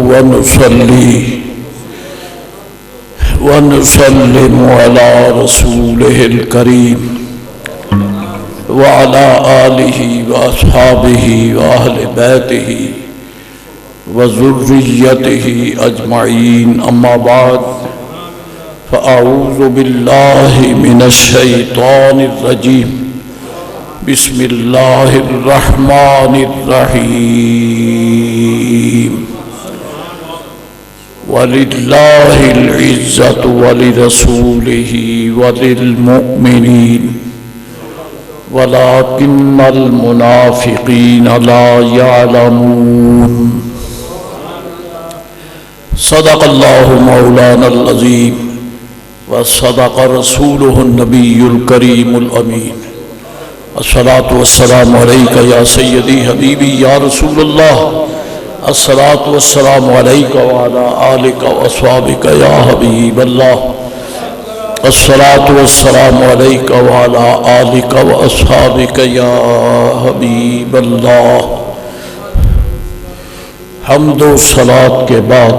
ونصلي ونسلم على رسوله الكريم وعلى آله وأصحابه وأهل بيته وذريته أجمعين أما بعد فأعوذ بالله من الشيطان الرجيم بسم الله الرحمن الرحيم ولله العزة ولرسوله وللمؤمنين ولكن المنافقين لا يعلمون صدق الله مولانا العظيم وصدق رسوله النبي الكريم الأمين الصلاة والسلام عليك يا سيدي حبيبي يا رسول الله الصلاة والسلام عليك وعلى آلك وأصحابك يا حبيب الله الصلاة والسلام عليك وعلى آلك وأصحابك يا حبيب الله. حمد و صلاة کے بعد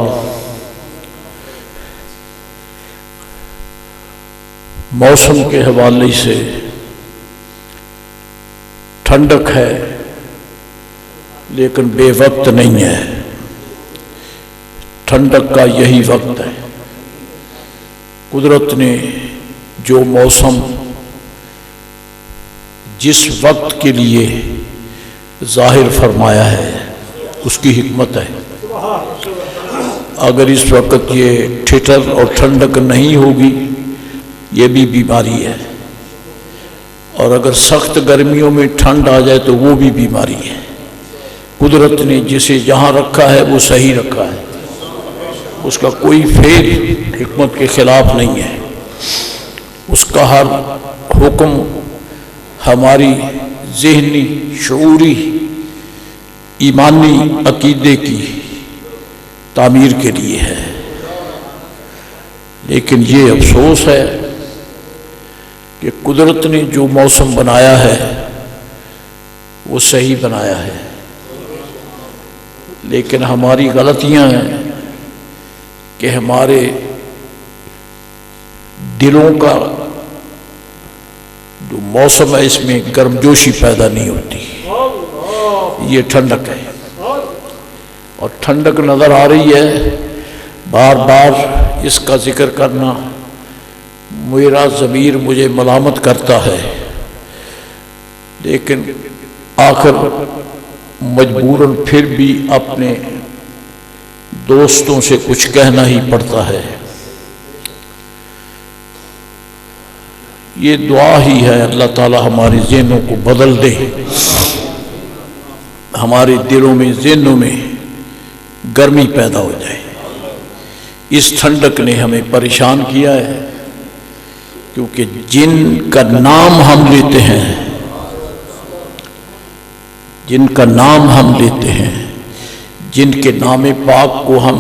موسم کے حوالے سے ٹھنڈک ہے لیکن بے وقت نہیں ہے. ٹھنڈک کا یہی وقت ہے. قدرت نے جو موسم جس وقت کے لیے ظاہر فرمایا ہے اس کی حکمت ہے. اگر اس وقت یہ ٹھٹر اور ٹھنڈک نہیں ہوگی یہ بھی بیماری ہے، اور اگر سخت گرمیوں میں ٹھنڈ آ جائے تو وہ بھی بیماری ہے. قدرت نے جسے جہاں رکھا ہے وہ صحیح رکھا ہے، اس کا کوئی فعل حکمت کے خلاف نہیں ہے. اس کا ہر حکم ہماری ذہنی شعوری ایمانی عقیدے کی تعمیر کے لیے ہے. لیکن یہ افسوس ہے کہ قدرت نے جو موسم بنایا ہے وہ صحیح بنایا ہے، لیکن ہماری غلطیاں ہیں کہ ہمارے دلوں کا جو موسم ہے اس میں گرمجوشی پیدا نہیں ہوتی. یہ ٹھنڈک ہے اور ٹھنڈک نظر آ رہی ہے. بار بار اس کا ذکر کرنا میرا ضمیر مجھے ملامت کرتا ہے، لیکن آخر مجبوراً پھر بھی اپنے دوستوں سے کچھ کہنا ہی پڑتا ہے. یہ دعا ہی ہے اللہ تعالی ہمارے ذہنوں کو بدل دے، ہمارے دلوں میں ذہنوں میں گرمی پیدا ہو جائے. اس ٹھنڈک نے ہمیں پریشان کیا ہے، کیونکہ جن کا نام ہم لیتے ہیں جن کے نام پاک کو ہم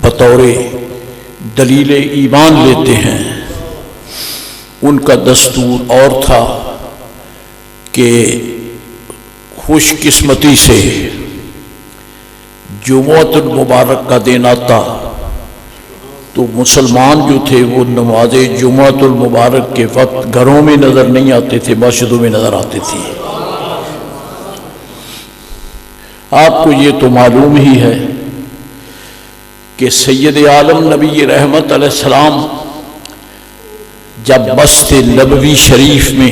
بطور دلیل ایمان لیتے ہیں، ان کا دستور اور تھا کہ خوش قسمتی سے جمعۃ المبارک کا دن آتا تو مسلمان جو تھے وہ نماز جمعۃ المبارک کے وقت گھروں میں نظر نہیں آتے تھے، مسجدوں میں نظر آتے تھے. آپ کو یہ تو معلوم ہی ہے کہ سید عالم نبی رحمت علیہ السلام جب مسجد نبوی شریف میں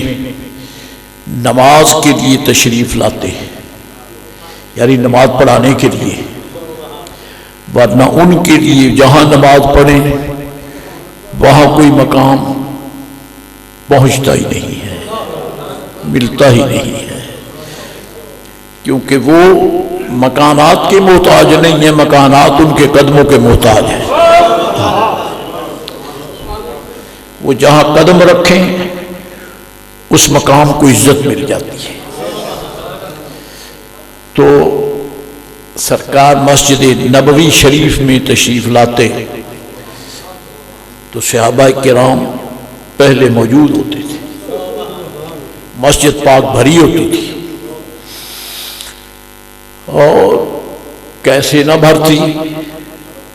نماز کے لیے تشریف لاتے یعنی نماز پڑھانے کے لیے، ورنہ ان کے لیے جہاں نماز پڑھیں وہاں کوئی مقام پہنچتا ہی نہیں ہے، ملتا ہی نہیں ہے، کیونکہ وہ مکانات کے محتاج نہیں ہیں، مکانات ان کے قدموں کے محتاج ہیں. وہ جہاں قدم رکھیں اس مقام کو عزت مل جاتی ہے. تو سرکار مسجد نبوی شریف میں تشریف لاتے تو صحابہ کرام پہلے موجود ہوتے تھے، مسجد پاک بھری ہوتی تھی. اور کیسے نہ بھرتی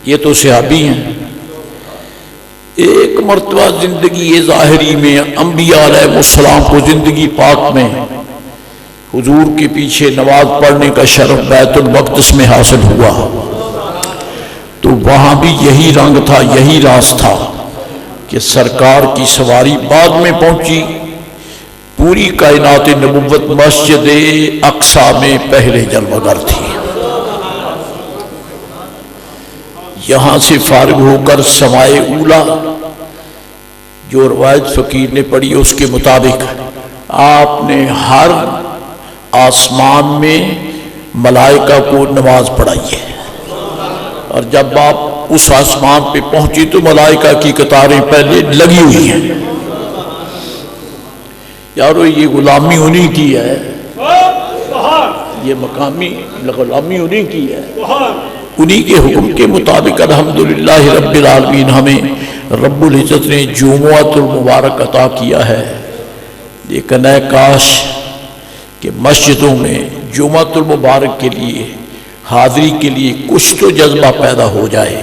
یہ تو صحابی ہیں. ایک مرتبہ زندگی ظاہری میں انبیاء علیہ السلام کو زندگی پاک میں حضور کے پیچھے نماز پڑھنے کا شرف بیت المقدس میں حاصل ہوا، تو وہاں بھی یہی رنگ تھا، یہی راز تھا کہ سرکار کی سواری بعد میں پہنچی. پوری کائنات نبوت مسجد اقصی میں پہلے جلوہ گر تھی. یہاں سے فارغ ہو کر سمائے اولا جو روایت فقیر نے پڑھی اس کے مطابق آپ نے ہر آسمان میں ملائکہ کو نماز پڑھائی ہے، اور جب آپ اس آسمان پہ پہنچی تو ملائکہ کی قطاریں پہلے لگی ہوئی ہیں. یارو یہ غلامی انہیں کی ہے، یہ مقامی غلامی انہیں کی ہے. انہی کے حکم کے مطابق الحمدللہ رب العالمین ہمیں رب العزت نے جمعۃ المبارک عطا کیا ہے. لیکن اے کاش کہ مسجدوں میں جمعۃ المبارک کے لیے حاضری کے لیے کچھ تو جذبہ پیدا ہو جائے.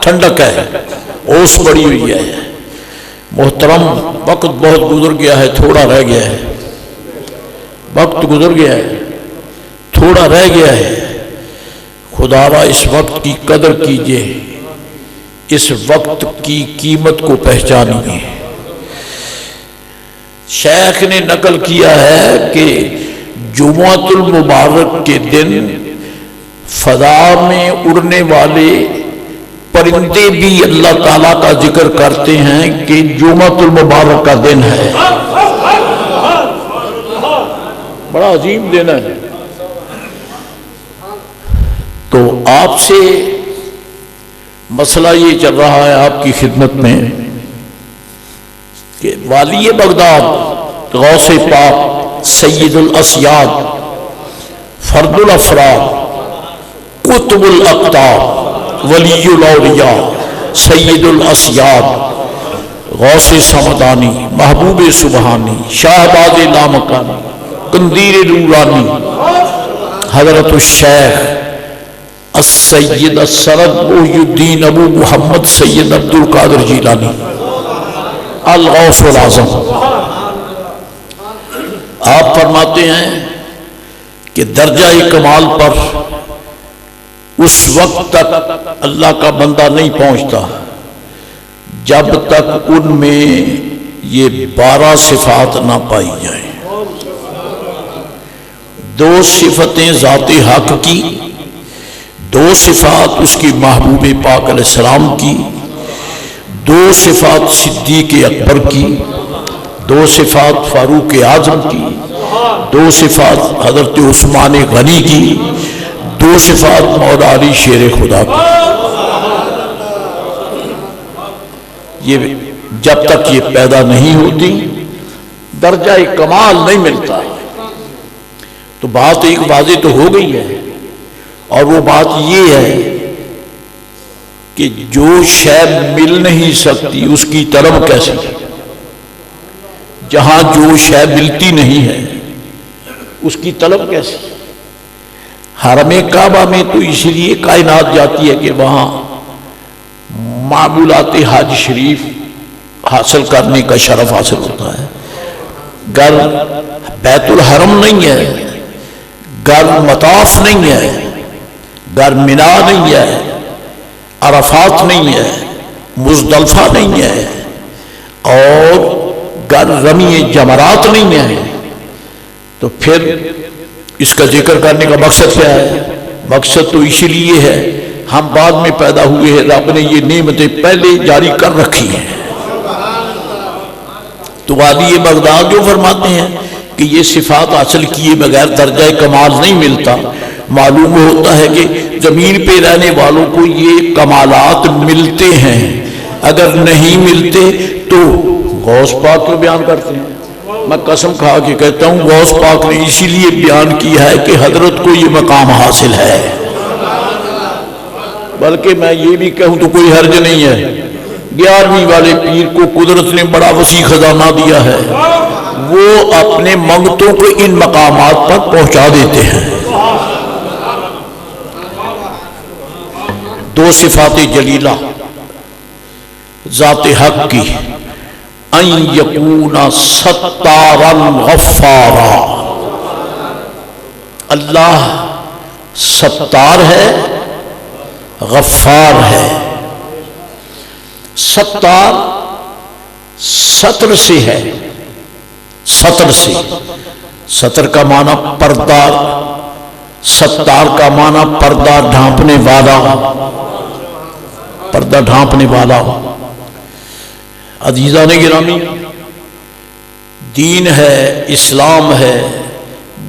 ٹھنڈک ہے، اوس پڑی ہوئی ہے. محترم وقت بہت گزر گیا ہے، تھوڑا رہ گیا ہے. وقت گزر گیا ہے، تھوڑا رہ گیا ہے. خدا را اس وقت کی قدر کیجئے، اس وقت کی قیمت کو پہچانیے. شیخ نے نقل کیا ہے کہ جمعۃ المبارک کے دن فضا میں اڑنے والے پرندے بھی اللہ تعالیٰ کا ذکر کرتے ہیں کہ جمعۃ المبارک کا دن ہے. بڑا عظیم دن ہے. تو آپ سے مسئلہ یہ چل رہا ہے آپ کی خدمت میں کہ والی بغداد غوث پاک سید الاسیاد فرد الافراد قطب الاقطاب ولی الاولیاء سید الاسیاد غوث سمدانی محبوب سبحانی شاہباز لامکانی قندیر نورانی حضرت الشیخ السید السرد محی الدین ابو محمد سید عبد القادر جیلانی الغوث العظم. آپ فرماتے ہیں کہ درجہ کمال پر اس وقت تک اللہ کا بندہ نہیں پہنچتا جب تک ان میں یہ 12 صفات نہ پائی جائیں. 2 صفتیں ذات حق کی، 2 صفات اس کی محبوب پاک علیہ السلام کی، 2 صفات صدیق اکبر کی، 2 صفات فاروق اعظم کی، 2 صفات حضرت عثمان غنی کی، 2 صفات مولا علی شیر خدا کی. یہ جب تک یہ پیدا نہیں ہوتی درجہ کمال نہیں ملتا. تو بات ایک واضح تو ہو گئی ہے، اور وہ بات یہ ہے کہ جو شے مل نہیں سکتی اس کی طلب کیسے؟ جہاں جو شے ملتی نہیں ہے اس کی طلب کیسے؟ حرم کعبہ میں تو اس لیے کائنات جاتی ہے کہ وہاں معمولات حج شریف حاصل کرنے کا شرف حاصل ہوتا ہے. گر بیت الحرم نہیں ہے، گر مطاف نہیں ہے، گر منا نہیں ہے، عرفات نہیں ہے، مزدلفہ نہیں ہے، اور گر رمی جمرات نہیں ہے، تو پھر اس کا ذکر کرنے کا مقصد کیا ہے؟ مقصد تو اس لیے ہے ہم بعد میں پیدا ہوئے ہیں، رب نے یہ نعمتیں پہلے جاری کر رکھی ہیں. تو والی بغداد جو فرماتے ہیں کہ یہ صفات حاصل کیے بغیر درجہ کمال نہیں ملتا، معلوم ہوتا ہے کہ زمین پہ رہنے والوں کو یہ کمالات ملتے ہیں. اگر نہیں ملتے تو غوث پاک کو بیان کرتے ہیں. میں قسم کھا کے کہتا ہوں غوث پاک نے اسی لیے بیان کیا ہے کہ حضرت کو یہ مقام حاصل ہے. بلکہ میں یہ بھی کہوں تو کوئی حرج نہیں ہے، 11ویں والے پیر کو قدرت نے بڑا وسیع خزانہ دیا ہے، وہ اپنے منگتوں کو ان مقامات پر پہنچا دیتے ہیں. دو صفات جلیلہ ذات حق کی، ان یکون ستارا غفارا، اللہ ستار ہے، غفار ہے۔ ستار ستر سے ہے، ستر سے، ستر کا معنی پردہ، ستار کا معنی پردہ ڈھانپنے والا، پردہ ڈھانپنے والا۔ عزیزان گرامی، دین ہے، اسلام ہے،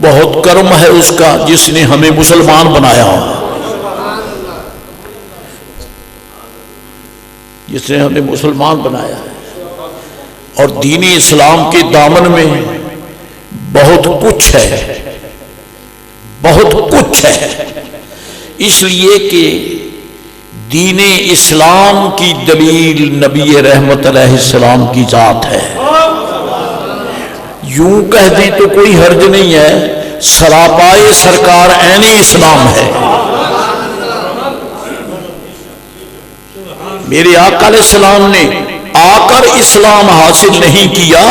بہت کرم ہے اس کا جس نے ہمیں مسلمان بنایا، جس نے ہمیں مسلمان بنایا ہے۔ اور دین اسلام کے دامن میں بہت کچھ ہے، بہت کچھ ہے، اس لیے کہ دین اسلام کی دلیل نبی رحمت علیہ السلام کی ذات ہے۔ یوں کہہ دیں تو کوئی حرج نہیں ہے، سراپائے سرکار عین اسلام ہے۔ میرے آقا علیہ السلام نے آ کر اسلام حاصل نہیں کیا،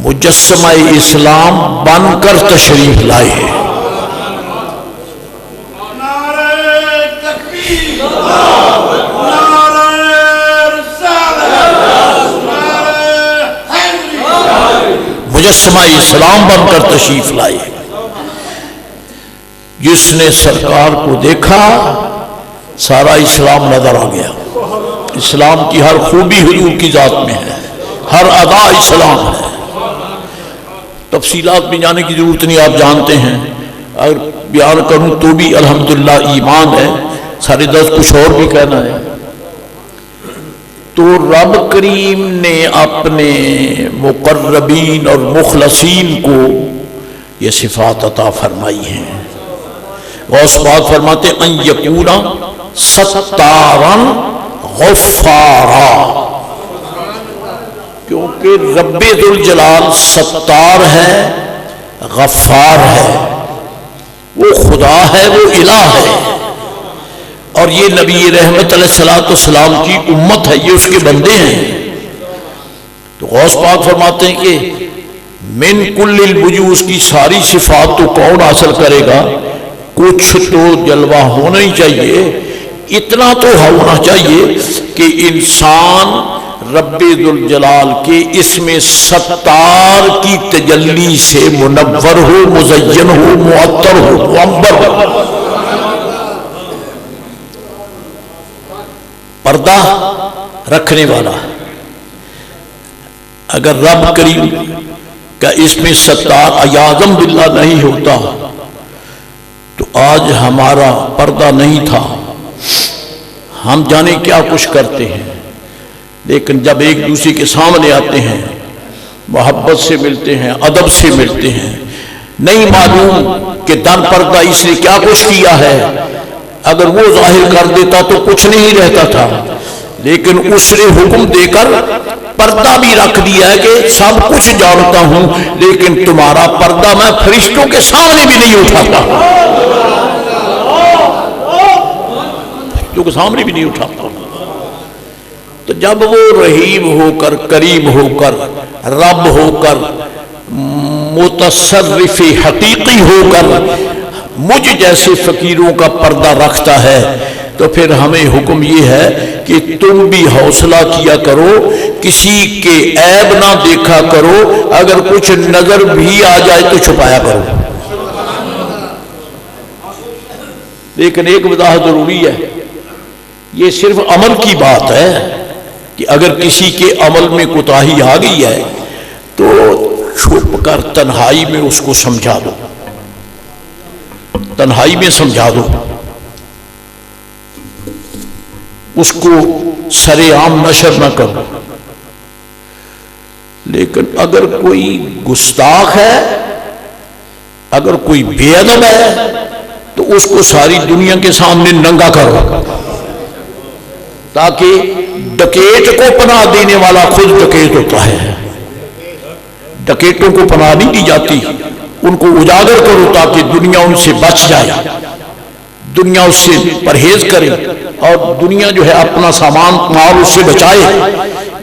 مجسمہ اسلام بن کر تشریف لائے۔ مجسمہ اسلام بن کر تشریف لائے۔ جس نے سرکار کو دیکھا سارا اسلام نظر آ گیا۔ اسلام کی ہر خوبی حضور کی ذات میں ہے، ہر ادا اسلام ہے۔ تفصیلات میں جانے کی ضرورت نہیں، آپ جانتے ہیں، اگر بیان کروں تو بھی الحمدللہ ایمان ہے، سارے درس کچھ اور بھی کہنا ہے۔ تو رب کریم نے اپنے مقربین اور مخلصین کو یہ صفات عطا فرمائی ہیں۔ غوث پاک فرماتے ہیں ان یکونا ستارا غفارا، کیونکہ رب ذوالجلال ستار ہے، غفار ہے، وہ خدا ہے، وہ الہ ہے، اور یہ نبی رحمت علیہ السلام کی امت ہے، یہ اس کے بندے ہیں۔ تو غوث پاک فرماتے ہیں کہ من کل الوجوہ، اس کی ساری صفات تو کون حاصل کرے گا؟ کچھ تو جلوہ ہونا ہی چاہیے، اتنا تو ہونا چاہیے کہ انسان رب ذوالجلال کے اسم ستار کی تجلی سے منور ہو، مزین ہو، معطر ہو، معبر ہو۔ پردہ رکھنے والا، اگر رب کریم کا اسم ستار اعظم باللہ نہیں ہوتا تو آج ہمارا پردہ نہیں تھا، ہم جانے کیا کچھ کرتے ہیں۔ لیکن جب ایک دوسرے کے سامنے آتے ہیں، محبت سے ملتے ہیں، ادب سے ملتے ہیں، نہیں معلوم کہ در پردہ اس نے کیا کچھ کیا ہے، اگر وہ ظاہر کر دیتا تو کچھ نہیں رہتا تھا، لیکن اس نے حکم دے کر پردہ بھی رکھ دیا ہے کہ سب کچھ جانتا ہوں، لیکن تمہارا پردہ میں فرشتوں کے سامنے بھی نہیں اٹھاتا، فرشتوں کے سامنے بھی نہیں اٹھاتا۔ تو جب وہ رحیم ہو کر، کریم ہو کر، رب ہو کر، متصرف حقیقی ہو کر مجھ جیسے فقیروں کا پردہ رکھتا ہے، تو پھر ہمیں حکم یہ ہے کہ تم بھی حوصلہ کیا کرو، کسی کے عیب نہ دیکھا کرو، اگر کچھ نظر بھی آ جائے تو چھپایا کرو۔ لیکن ایک وضاحت ضروری ہے، یہ صرف عمل کی بات ہے کہ اگر کسی کے عمل میں کوتاہی آ گئی ہے تو چھپ کر تنہائی میں اس کو سمجھا دو، تنہائی میں سمجھا دو، اس کو سر عام نشر نہ کرو۔ لیکن اگر کوئی گستاخ ہے، اگر کوئی بے ادب ہے تو اس کو ساری دنیا کے سامنے ننگا کرو، تاکہ ڈکیٹ کو پناہ دینے والا خود ڈکیٹ ہوتا ہے۔ ڈکیٹوں کو پناہ نہیں دی جاتی، ان کو اجاگر کرو تاکہ دنیا ان سے بچ جائے۔ دنیا اس سے پرہیز کرے اور دنیا جو ہے اپنا سامان مال اس سے بچائے.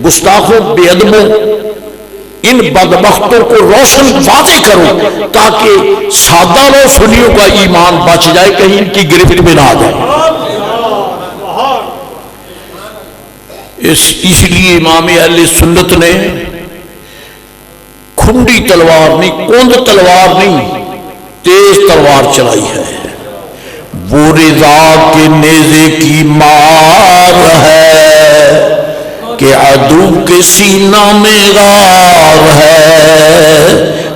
گستاخوں، بے ادبوں، ان بدبختوں کو روشن واضح کرو تاکہ سادہ لو سنیوں کا ایمان بچ جائے، کہیں ان کی گرفت میں نہ آ جائے. اس لیے امام اہل سنت نے کھنڈی تلوار نہیں، کند تلوار نہیں، تیز تلوار چلائی ہے. وہ رضا کے نیزے کی مار ہے کہ عدو کے سینہ میں غار ہے.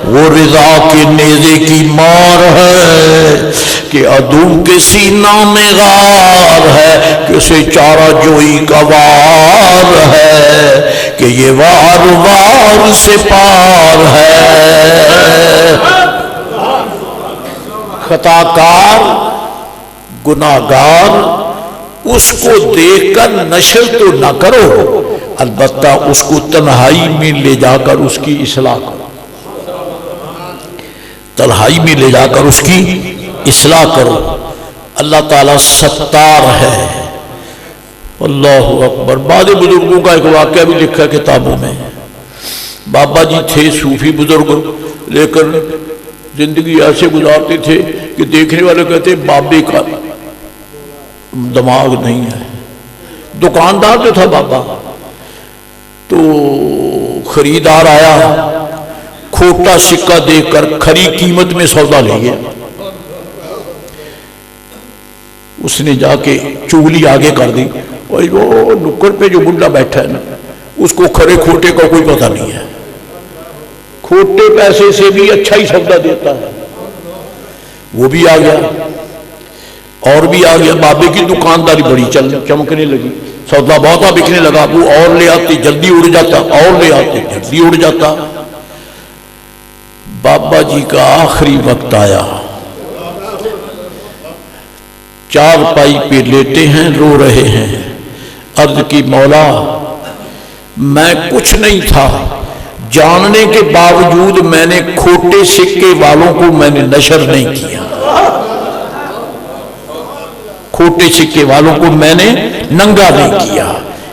وہ رضا کے نیزے کی مار ہے کہ عدو کے سینہ میں غار ہے، کہ اسے چارہ جوئی کا وار ہے، کہ یہ وار وار سے پار ہے. خطاکار، گناہگار، اس کو دیکھ کر نشر تو نہ کرو، البتہ اس کو تنہائی میں لے جا کر اس کی اصلاح کرو. تنہائی میں لے جا کر اس کی اصلاح کرو. اللہ تعالیٰ ستار ہے. اللہ اکبر. بعض بزرگوں کا ایک واقعہ بھی لکھا کتابوں میں. بابا جی تھے صوفی بزرگ، لیکن زندگی ایسے گزارتے تھے کہ دیکھنے والے کہتے بابے کا دماغ نہیں ہے. دکاندار جو تھا بابا، تو خریدار آیا، کھوٹا سکہ دیکھ کر کھری قیمت میں سودا لے گیا. اس نے جا کے چگلی آگے کر دی، اور وہ نکڑ پہ جو بڈھا بیٹھا ہے نا، اس کو کھرے کھوٹے کا کوئی پتہ نہیں ہے. کھوٹے پیسے سے بھی اچھا ہی سودا دیتا ہے. وہ بھی آ گیا اور بھی آ گیا. بابے کی دکانداری بڑی چمکنے لگی، سودا بہت بکنے لگا. وہ اور لے آتے جلدی اڑ جاتا، اور لے آتے جلدی اڑ جاتا. بابا جی کا آخری وقت آیا، چار پائی پہ لیٹے ہیں، رو رہے ہیں. عرض کی مولا میں کچھ نہیں تھا، جاننے کے باوجود میں نے کھوٹے سکے والوں کو میں نے نشر نہیں کیا، کھوٹے سکے والوں کو میں نے ننگا نہیں کیا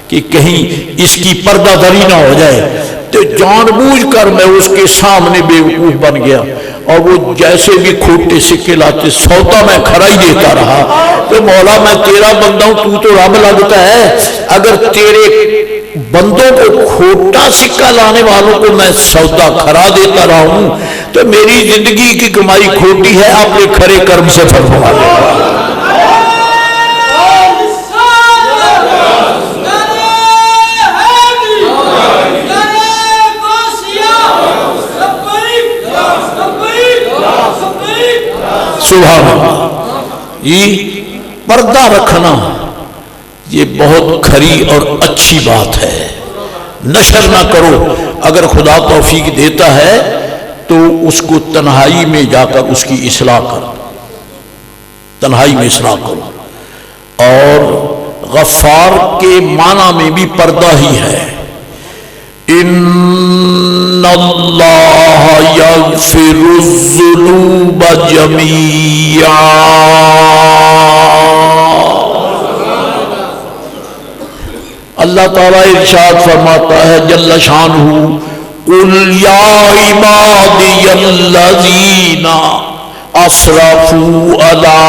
کہ کہیں اس کی پردہ دری نہ ہو جائے. تو جان بوجھ کر میں اس کے سامنے بیوقوف بن گیا، اور وہ جیسے بھی کھوٹے سکے لاتے سودا میں کھرا ہی دیتا رہا. تو مولا میں تیرا بندہ ہوں، تو رب لگتا ہے. اگر تیرے بندوں کو کھوٹا سکہ لانے والوں کو میں سودا کھرا دیتا رہا ہوں تو میری زندگی کی کمائی کھوٹی ہے. اپنے کھرے کرم سے فرما دے. سبحان اللہ. یہ پردہ رکھنا یہ بہت کھری اور اچھی بات ہے. نشر نہ کرو. اگر خدا توفیق دیتا ہے تو اس کو تنہائی میں جا کر اس کی اصلاح کرو، تنہائی میں اصلاح کرو. اور غفار کے معنی میں بھی پردہ ہی ہے. ان اللہ یغفر الذنوب جميعا. اللہ تعالیٰ ارشاد فرماتا ہے جل شانہ، قل یا عبادی الذین اسرفوا علی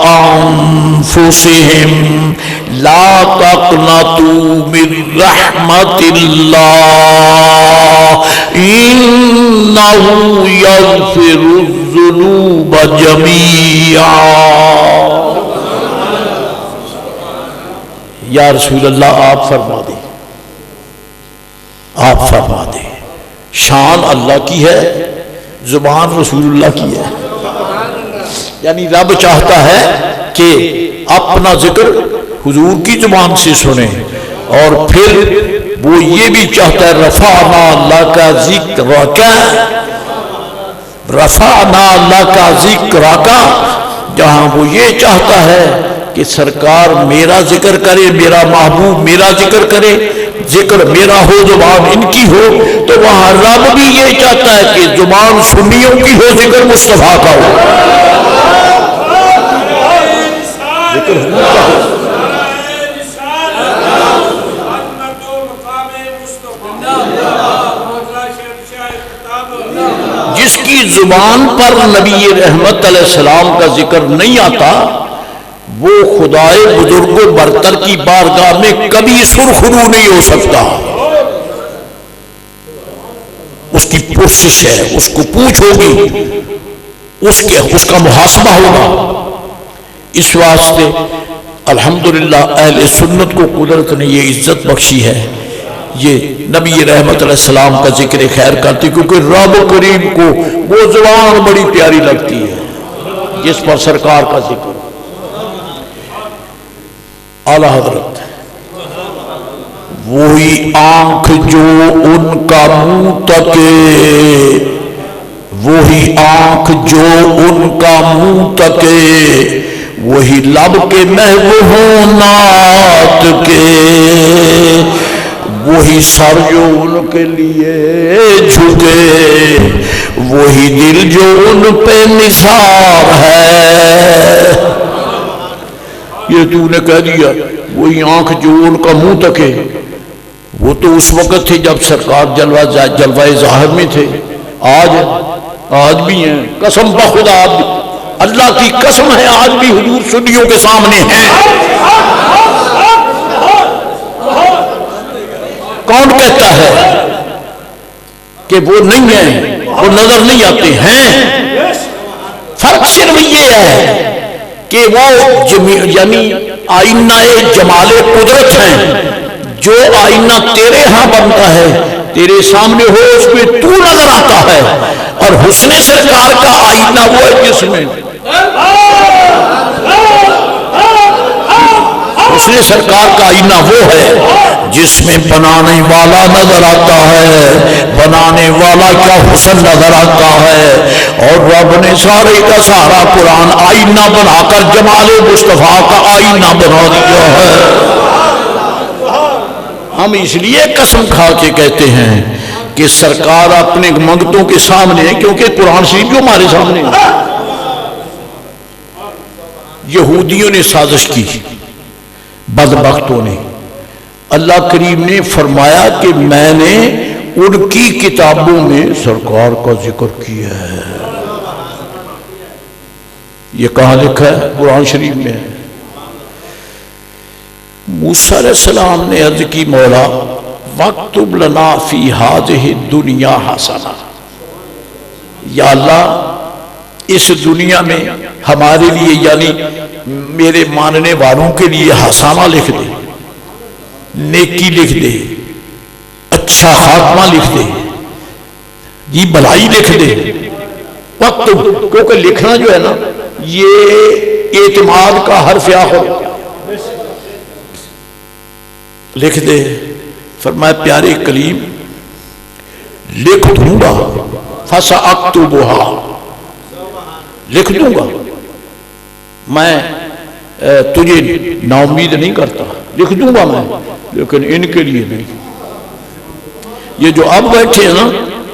انفسہم لا تقنطوا من رحمت اللہ انہ یغفر الذنوب جميعا. یا رسول اللہ آپ فرما دیں، آپ فرما دیں. شان اللہ کی ہے، زبان رسول اللہ کی ہے. یعنی رب چاہتا ہے کہ اپنا ذکر حضور کی زبان سے سنیں، اور پھر وہ یہ بھی چاہتا ہے رفعنا لک ذکرک، رفعنا لک ذکرک، جہاں وہ یہ چاہتا ہے کہ سرکار میرا ذکر کرے، میرا محبوب میرا ذکر کرے، ذکر میرا ہو زبان ان کی ہو، تو وہاں رب بھی یہ چاہتا ہے کہ زبان سنیوں کی ہو، ذکر مصطفیٰ کا ہو. ذکر حضور کا ہو۔ جس کی زبان پر نبی رحمت علیہ السلام کا ذکر نہیں آتا وہ خدائے بزرگ و برتر کی بارگاہ میں کبھی سرخرو نہیں ہو سکتا۔ اس کی پرسش ہے، اس کو پوچھ ہوگی، اس کا محاسبہ ہوگا۔ اس واسطے الحمدللہ اہل سنت کو قدرت نے یہ عزت بخشی ہے، یہ نبی رحمت علیہ السلام کا ذکر خیر کرتی، کیونکہ رب کریم کو وہ زبان بڑی پیاری لگتی ہے جس پر سرکار کا ذکر۔ اعلیٰ حضرت وہی آنکھ جو ان کا منہ تکے، وہی آنکھ جو ان کا منہ تکے، وہی لب کے محو ہوں نعت کے، وہی سر جو ان کے لیے جھکے، وہی دل جو ان پہ نثار ہے۔ یہ تو نے کہہ دیا وہی آنکھ جو ان کا منہ تکے، وہ تو اس وقت تھے جب سرکار جلوہ ظاہر میں تھے، آج بھی ہیں، قسم بخدا اللہ کی قسم ہے آج بھی حضور سنیوں کے سامنے ہیں۔ کون کہتا ہے کہ وہ نہیں ہیں، وہ نظر نہیں آتے ہیں؟ فرق صرف یہ ہے کہ وہ یعنی آئینہ جمال قدرت ہیں، جو آئینہ تیرے ہاں بنتا ہے تیرے سامنے ہو اس میں تو نظر آتا ہے، اور حسن سرکار کا آئینہ وہ ہے جس میں حسن سرکار کا آئینہ وہ ہے جس میں بنانے والا نظر آتا ہے، بنانے والا کیا حسن نظر آتا ہے، اور رب نے سارے کا سارا قرآن آئینہ بنا کر جمال مصطفیٰ کا آئینہ بنا دیا ہے۔ ہم اس لیے قسم کھا کے کہتے ہیں کہ سرکار اپنے منگتوں کے سامنے ہے، کیونکہ قرآن شریف جو ہمارے سامنے ہے۔ یہودیوں نے سازش کی، بدبختوں نے، اللہ کریم نے فرمایا کہ میں نے ان کی کتابوں میں سرکار کا ذکر کیا ہے۔ یہ کہاں لکھا ہے؟ قرآن شریف میں ہے۔ موسیٰ علیہ السلام نے عرض کی مولا وَاكْتُبْ لَنَا فِي هَذِهِ الدُّنْيَا حَسَنَةً، یا اللہ اس دنیا میں ہمارے لیے یعنی میرے ماننے والوں کے لیے حسانہ لکھ دے، نیکی لکھ دے، اچھا خاتمہ لکھ دے، یہ بھلائی لکھ دے۔ وقت کیونکہ لکھنا جو ہے نا یہ اعتماد کا حرف آخر، لکھ دے۔ فرمایا پیارے کلیم لکھ دوں گا، فَسَأَكْتُبُهَا، لکھ دوں گا، میں تجھے نا امید نہیں کرتا، لکھ دوں گا میں، لیکن ان کے لیے نہیں۔ یہ جو اب بیٹھے ہیں نا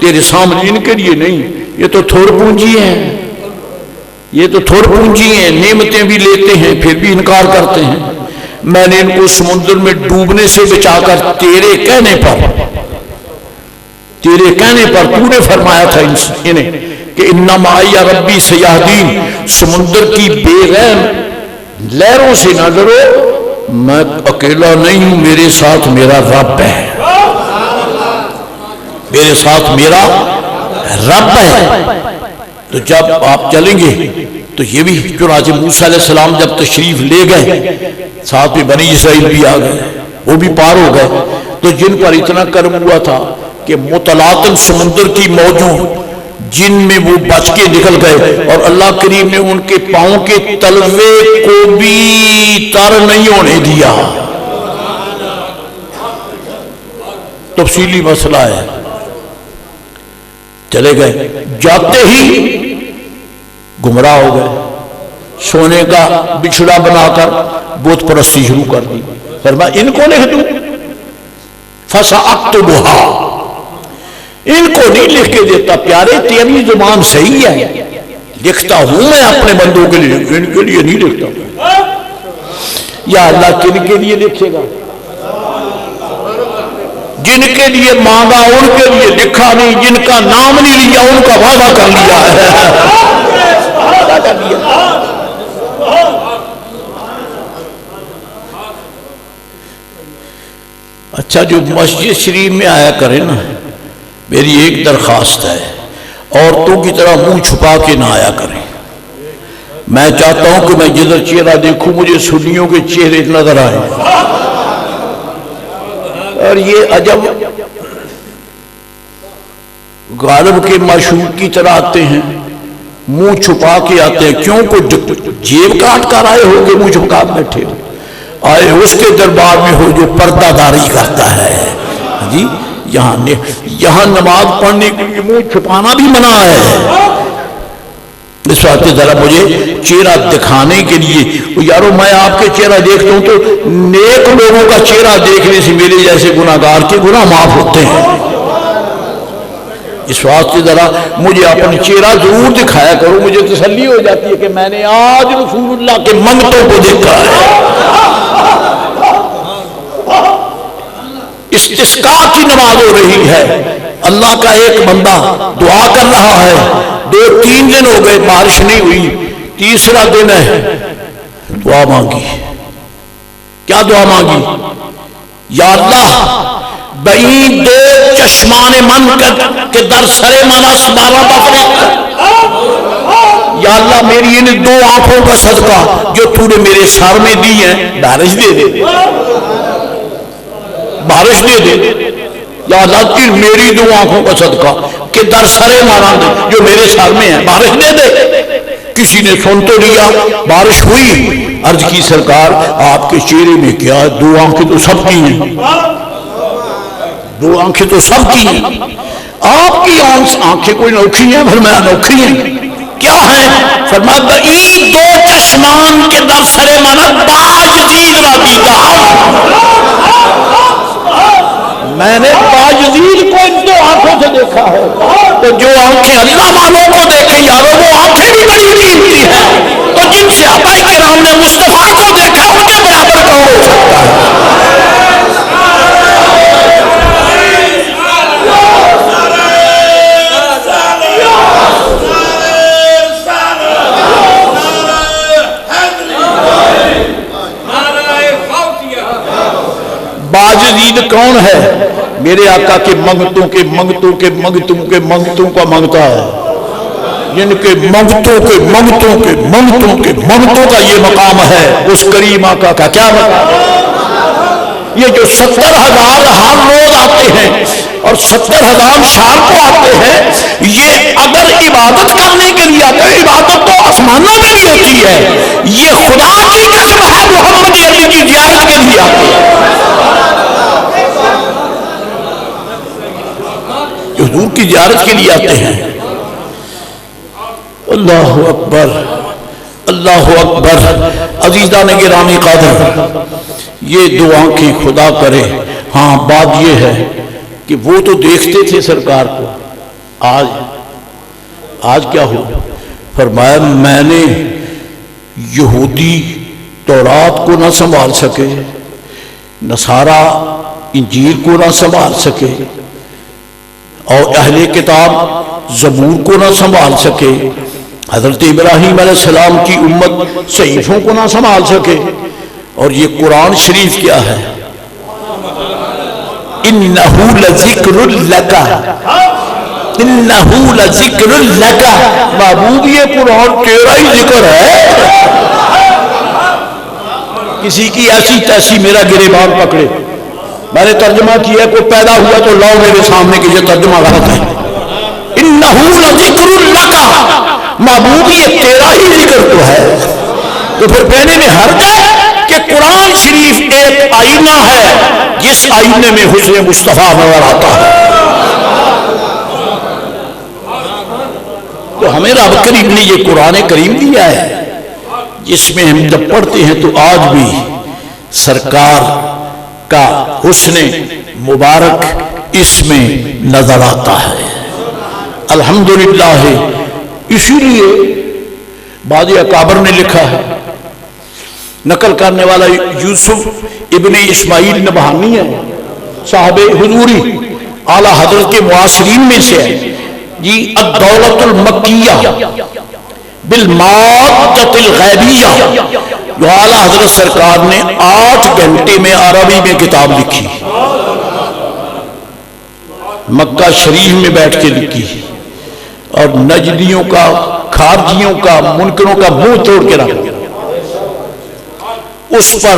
تیرے سامنے، ان کے لیے نہیں، یہ تو تھوڑ پونجی ہیں، یہ تو تھوڑ پونجی ہیں، نعمتیں بھی لیتے ہیں پھر بھی انکار کرتے ہیں۔ میں نے ان کو سمندر میں ڈوبنے سے بچا کر تیرے کہنے پر تو نے فرمایا تھا انہیں کہ انما معی ربی سیہدین، سمندر کی بے رحم لہروں سے نہ ڈرو، میں اکیلا نہیں ہوں، میرے ساتھ میرا رب ہے، میرے ساتھ میرا رب ہے۔ تو جب آپ چلیں گے تو یہ بھی چنانچہ موسیٰ علیہ السلام جب تشریف لے گئے، ساتھ میں بنی اسرائیل بھی آ گئے، وہ بھی پار ہو گئے، تو جن پر اتنا کرم ہوا تھا کہ متلاطم سمندر کی موجوں جن میں وہ بچ کے نکل گئے، اور اللہ کریم نے ان کے پاؤں کے تلوے کو بھی تر نہیں ہونے دیا۔ تفصیلی مسئلہ ہے۔ چلے گئے، جاتے ہی گمراہ ہو گئے، سونے کا بچھڑا بنا کر بت پرستی شروع کر دی۔ فرمایا ان کو لکھ دوں، فَسَأَكْتُبُهَا، ان کو نہیں لکھ کے دیتا، پیارے تیری زبان صحیح ہے، لکھتا ہوں میں اپنے بندوں کے لیے، ان کے لیے نہیں لکھتا۔ یا اللہ کن کے لیے لکھے گا؟ جن کے لیے مانگا ان کے لیے لکھا نہیں، جن کا نام نہیں لیا ان کا وعدہ کر لیا ہے۔ اچھا، جو مسجد شریف میں آیا کرے نا، میری ایک درخواست ہے، عورتوں کی طرح منہ چھپا کے نہ آیا کریں۔ میں چاہتا ہوں کہ میں جدھر چہرہ دیکھوں مجھے سنیوں کے چہرے نظر آئے۔ اور یہ عجب غالب کے معشوق کی طرح آتے ہیں، منہ چھپا کے آتے ہیں۔ کیوں؟ کو جیب کاٹ کر آئے ہو کہ منہ چھپا بیٹھے ہو؟ آئے اس کے دربار میں ہو جو پردہ داری کرتا ہے۔ جی یہاں نماز پڑھنے کے لیے منہ چھپانا بھی منع ہے۔ اس وقت ذرا مجھے چہرہ دکھانے کے لیے، یارو میں آپ کے چہرہ دیکھتا ہوں تو نیک لوگوں کا چہرہ دیکھنے سے میرے جیسے گناہگار کے گناہ معاف ہوتے ہیں۔ اس واسطے ذرا مجھے اپنا چہرہ ضرور دکھایا کرو، مجھے تسلی ہو جاتی ہے کہ میں نے آج رسول اللہ کے منگتوں کو دیکھا ہے۔ استسقاء کی نماز ہو رہی ہے، اللہ کا ایک بندہ دعا کر رہا ہے، 2-3 دن ہو گئے بارش نہیں ہوئی، تیسرا دن ہے، دعا مانگی۔ کیا دعا مانگی؟ یا اللہ بعید دو چشمان من کے در سرے منا سبارہ بفرق، یا اللہ میری ان 2 آنکھوں کا صدقہ جو تو نے میرے سر میں دی ہیں بارش دے دے، بارش دے دے۔ یا اللہ میری 2 آنکھوں کا صدقہ کہ در سرے مانا دے جو میرے سر میں ہے بارش دے دے۔ کسی نے سن تو لیا، بارش ہوئی، عرض کی سرکار آپ کے چہرے میں کیا ہے؟ 2 آنکھیں تو سب کی ہیں، 2 آنکھیں تو سب کی ہیں، آپ کی آنکھیں کوئی انوکھی ہیں؟ فرمایا انوکھی ہیں۔ کیا ہیں؟ فرمایا بعید 2 چشمان کے در سرے مانا باجزید را دیدہ، میں نے باجزید کو ان 2 آنکھوں سے دیکھا ہے۔ تو جو آنکھیں اللہ والوں کو دیکھیں یارو وہ آنکھیں بھی بڑی قیمتی ہیں، تو جن سے صحابہ کرام نے مصطفیٰ کو دیکھا ان کے برابر کون ہو سکتا ہے؟ باجزید کون ہے؟ میرے آقا کے منگتوں کے منگتوں کے منگتوں کے منگتوں کا منگتا ہے، جن کے منگتوں کے منگتوں کے منگتوں کے منگتوں کا یہ مقام ہے۔ اس کریم آقا کا کیا مقام ہے؟ یہ جو 70,000 ہر روز آتے ہیں اور 70,000 شام کو آتے ہیں، یہ اگر عبادت کرنے کے لیے آتے ہیں، عبادت تو آسمانوں میں بھی ہوتی ہے، یہ خدا کی قسم ہے محمد علی کی زیارت کے لیے آتے ہیں، حضور کی زیارت کے لیے آتے ہیں۔ اللہ اکبر، اللہ اکبر۔ عزیزان گرامی قادر، یہ 2 آنکھیں خدا کرے۔ ہاں بات یہ ہے کہ وہ تو دیکھتے تھے سرکار کو، آج کیا ہو؟ فرمایا میں نے یہودی تورات کو نہ سنبھال سکے، نصارہ انجیل کو نہ سنبھال سکے، اور اہل کتاب زبور کو نہ سنبھال سکے، حضرت ابراہیم علیہ السلام کی امت صحیفوں کو نہ سنبھال سکے، اور یہ قرآن شریف کیا ہے؟ انہو لذکر لک، انہو لذکر لک، محبوب یہ قرآن تیرا ہی ذکر ہے۔ کسی کی ایسی تیسی میرا گریبان پکڑے، میں نے ترجمہ کیا، کوئی پیدا ہوا تو لاؤ میرے سامنے کہ یہ ترجمہ غلط ہے۔ انہو لذکر لک، محبوب یہ تیرا ہی ذکر تو ہے، تو پھر کہنے میں حرج ہے کہ قرآن شریف ایک آئینہ ہے جس آئینے میں حسن مصطفیٰ نظر آتا ہے۔ تو ہمیں رب کریم نے یہ قرآن کریم دیا ہے جس میں ہم جب پڑھتے ہیں تو آج بھی سرکار کا حسن مبارک اس میں نظر آتا ہے۔ الحمدللہ، اسی لیے بعض اکابر نے لکھا ہے نقل کرنے والا یوسف ابن اسماعیل نبہانی ہے، صاحب حضوری اعلیٰ حضرت کے معاصرین میں سے ہے جی۔ الدولت المکیہ بالمادۃ الغیبیہ، جو اعلیٰ حضرت سرکار نے 8 گھنٹے میں عربی میں کتاب لکھی، مکہ شریف میں بیٹھ کے لکھی، اور نجدیوں کا، خارجیوں کا، منکروں کا منہ توڑ کے رکھ دیا۔ اس پر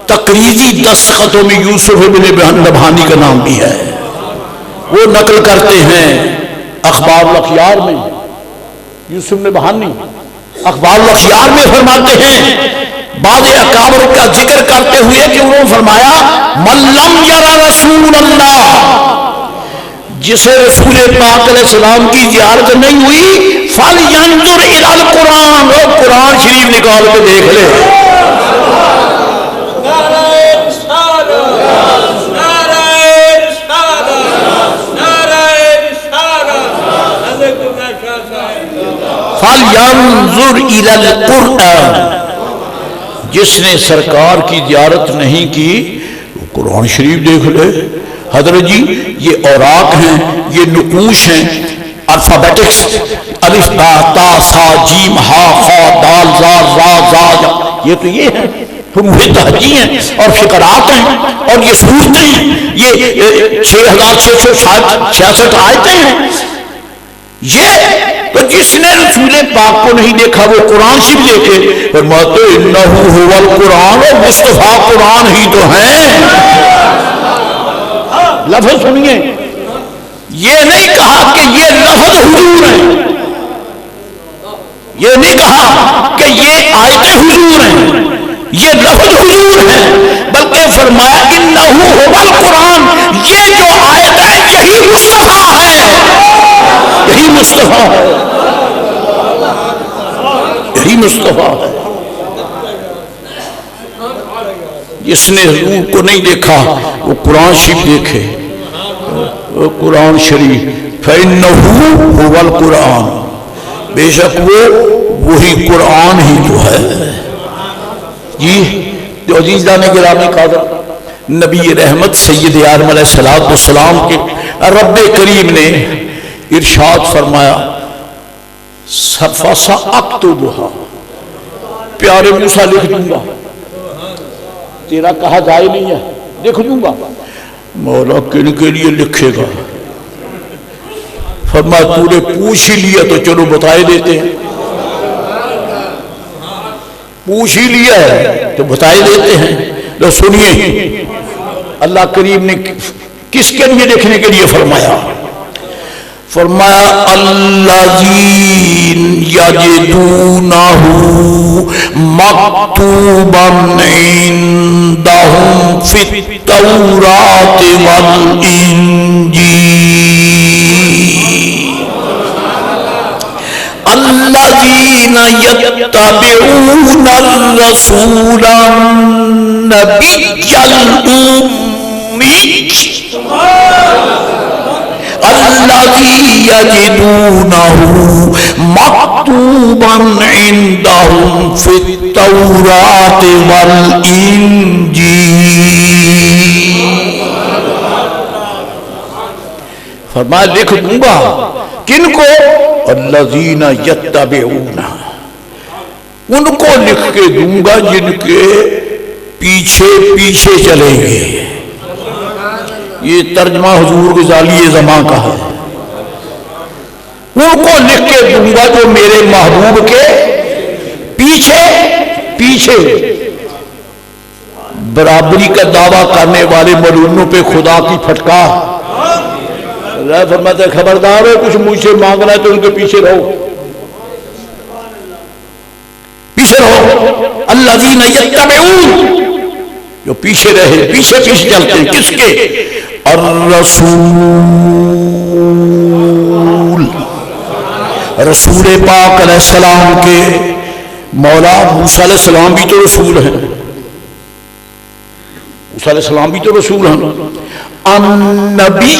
تقریری دستخطوں میں یوسف ابن نبہانی کا نام بھی ہے۔ وہ نقل کرتے ہیں اخبار الاخیار میں، یوسف نبہانی اخبار الاخیار میں فرماتے ہیں، بعض اکابر کا ذکر کرتے ہوئے کہ انہوں نے فرمایا من لم یرا رسول اللہ، جسے رسول پاک علیہ السلام کی زیارت نہیں ہوئی، فَلْيَنْظُرْ إِلَى الْقُرْآنِ، وہ قرآن شریف نکال کے دیکھ لے۔ فَلْيَنْظُرْ إِلَى الْقُرْآنِ، جس نے سرکار کی زیارت نہیں کی وہ قرآن شریف دیکھ لے۔ حضرت جی یہ اوراق ہیں، یہ نقوش ہیں، الفابیٹکس، الف با تا سا جیم ہا خا دال زا را زا، یہ تو یہ ہیں حروف تہجی ہیں اور فقرات ہیں، اور یہ صورتیں ہیں، یہ 6666 آیتیں ہیں۔ یہ تو جس نے رسول پاک کو نہیں دیکھا وہ قرآن شریف دیکھے، فرماتے انہ هو القرآن، مصطفیٰ قرآن ہی تو ہیں۔ لفظ سنیے، یہ نہیں کہا کہ یہ لفظ حضور ہیں، یہ نہیں کہا کہ یہ آیتیں حضور ہیں، یہ لفظ حضور ہیں، بلکہ فرمایا انہ هو القرآن، یہ جو آیت ہے یہی مصطفیٰ ہے، یہی مصطفیٰ ہے، یہی مصطفیٰ ہے۔ جس نے حضور کو نہیں دیکھا وہ قرآن شریف دیکھے، وہ قرآن شریف، فَإِنَّهُ هُوَ الْقُرْآنُ، بے شک وہ وہی قرآن ہی تو ہے۔ جی جو عزیزان گرامی قادر نبی رحمت سید عالم علیہ السلام کے رب کریم نے ارشاد فرمایا فَسَأَكْتُبُهَا، پیارے موسیٰ لکھ دوں گا، تیرا کہا جائے نہیں ہے، لکھ دوں گا۔ مولا کن کے لیے لکھے گا؟ فرمایا تو نے پوچھ ہی لیا تو چلو بتائے دیتے ہیں، پوچھ ہی لیا ہے تو بتائے دیتے ہیں۔ لو سنیے اللہ کریم نے کس کے لیے لکھنے کے لیے فرمایا، فرمایا الذین یجدونہ مکتوبا عندہم فی التوراۃ والانجیل، الذین یتبعون الرسول النبی الأمی الذی یجدونہ مکتوبا عندہم فی التوراۃ والانجیل۔ فرمایا لکھ دوں گا، کن کو؟ الذین یتبعون، ان کو لکھ کے دوں گا جن کے پیچھے پیچھے چلیں گے۔ یہ ترجمہ حضور غزالی زمان کا ہے، ان کو لکھ کے دوں گا جو میرے محبوب کے پیچھے پیچھے۔ برابری کا دعویٰ کرنے والے ملعونوں پہ خدا کی پھٹکار۔ فرماتا ہے خبردار ہے کچھ مجھ سے مانگنا ہے تو ان کے پیچھے رہو، پیچھے رہو۔ الذین یتبعون، جو پیچھے رہے، پیچھے پیچھے چلتے ہیں، کس کے؟ الرسول، رسول پاک علیہ السلام کے۔ مولا موسیٰ علیہ السلام بھی تو رسول ہیں، موسیٰ علیہ السلام بھی تو رسول ہیں۔ النبی،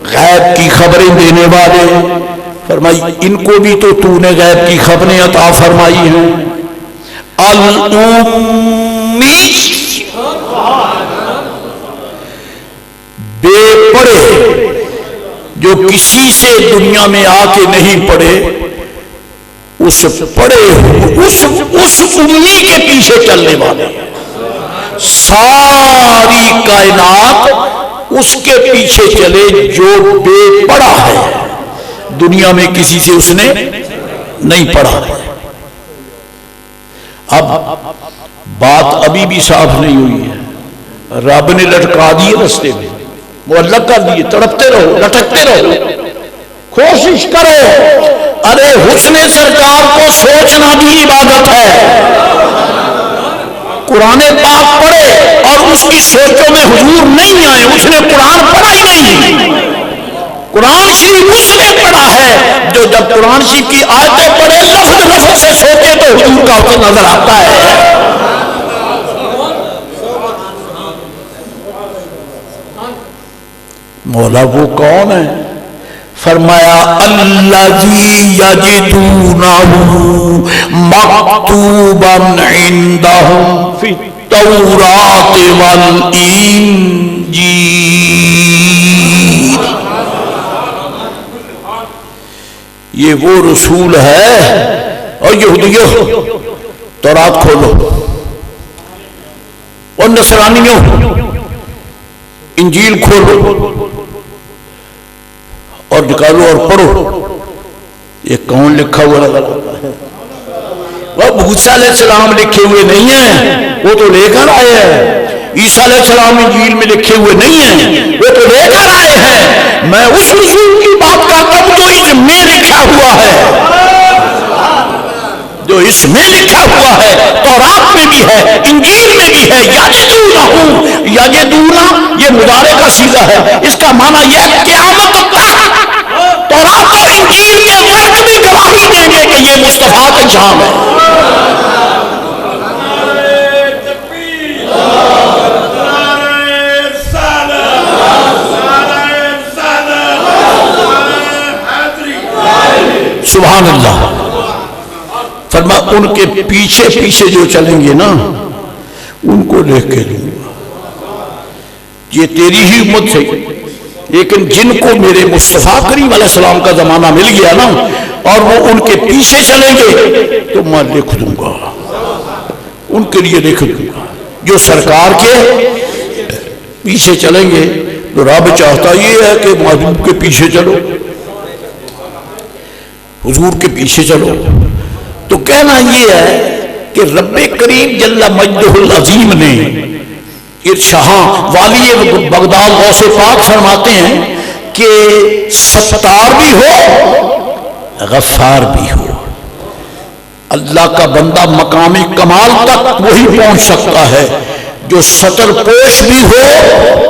غیب کی خبریں دینے والے، فرمائی ان کو بھی تو تو نے غیب کی خبریں عطا فرمائی ہیں۔ الأمی، بے پڑھے، جو کسی سے دنیا میں آ کے نہیں پڑھے، اس پڑھے اس امی کے پیچھے چلنے والے، ساری کائنات اس کے پیچھے چلے جو بے پڑھا ہے، دنیا میں کسی سے اس نے نہیں پڑھا ہے۔ اب بات ابھی بھی صاف نہیں ہوئی ہے، رب نے لٹکا دیے رستے میں، معلق کر دیے، تڑپتے رہو، لٹکتے رہو، کوشش کرو۔ ارے حسن سرکار کو سوچنا بھی عبادت ہے۔ قرآن پاک پڑھے اور اس کی سوچوں میں حضور نہیں آئے، اس نے قرآن پڑھا ہی نہیں۔ قرآن شریف اس نے پڑھا ہے جو جب قرآن شریف کی آیتیں پڑھے لفظ لفظ سے سوچے تو حضور کا اسے نظر آتا ہے۔ مولا وہ کون ہے؟ فرمایا الذی یجدونہ مکتوبا عندہم فی التوراۃ والانجیل، یہ وہ رسول ہے۔ اور یہودیوں تورات کھولو، اور نصرانیوں انجیل کھولو اور نکالو اور پڑھو، یہ کون لکھا ہوا نظر آتا ہے؟ وہ موسیٰ علیہ السلام لکھے ہوئے نہیں ہیں، وہ تو لے کر آئے ہیں۔ عیسیٰ علیہ السلام انجیل میں لکھے ہوئے نہیں ہیں، وہ تو لے کر آئے ہیں۔ میں اس رسول کی بات کرتا ہوں جو اس میں لکھا ہوا ہے، جو اس میں لکھا ہوا ہے، تورات میں بھی ہے، انجیل میں بھی ہے۔ یجدونہ یہ مضارع کا صیغہ ہے، اس کا معنی یہ ہے قیامت تک تورات اور انجیل کے مرد بھی گواہی دیں گے کہ یہ مصطفیٰ کا شان ہے۔ سبحان اللہ۔ فرما ان کے پیچھے پیچھے جو چلیں گے نا ان کو لکھ کے دوں گا، یہ تیری ہی امت ہے، لیکن جن کو میرے مصطفیٰ کریم علیہ السلام کا زمانہ مل گیا نا اور وہ ان کے پیچھے چلیں گے تو میں لکھ دوں گا، ان کے لیے لکھ دوں گا۔ جو سرکار کے پیچھے چلیں گے تو رب چاہتا یہ ہے کہ محبوب کے پیچھے چلو، حضور کے پیچھے چلو۔ تو کہنا یہ ہے کہ رب کریم جل مجدہ العظیم نے شاہ والی بغداد غوث پاک فرماتے ہیں کہ ستار بھی ہو غفار بھی ہو، اللہ کا بندہ مقام کمال تک وہی پہنچ سکتا ہے جو ستر پوش بھی ہو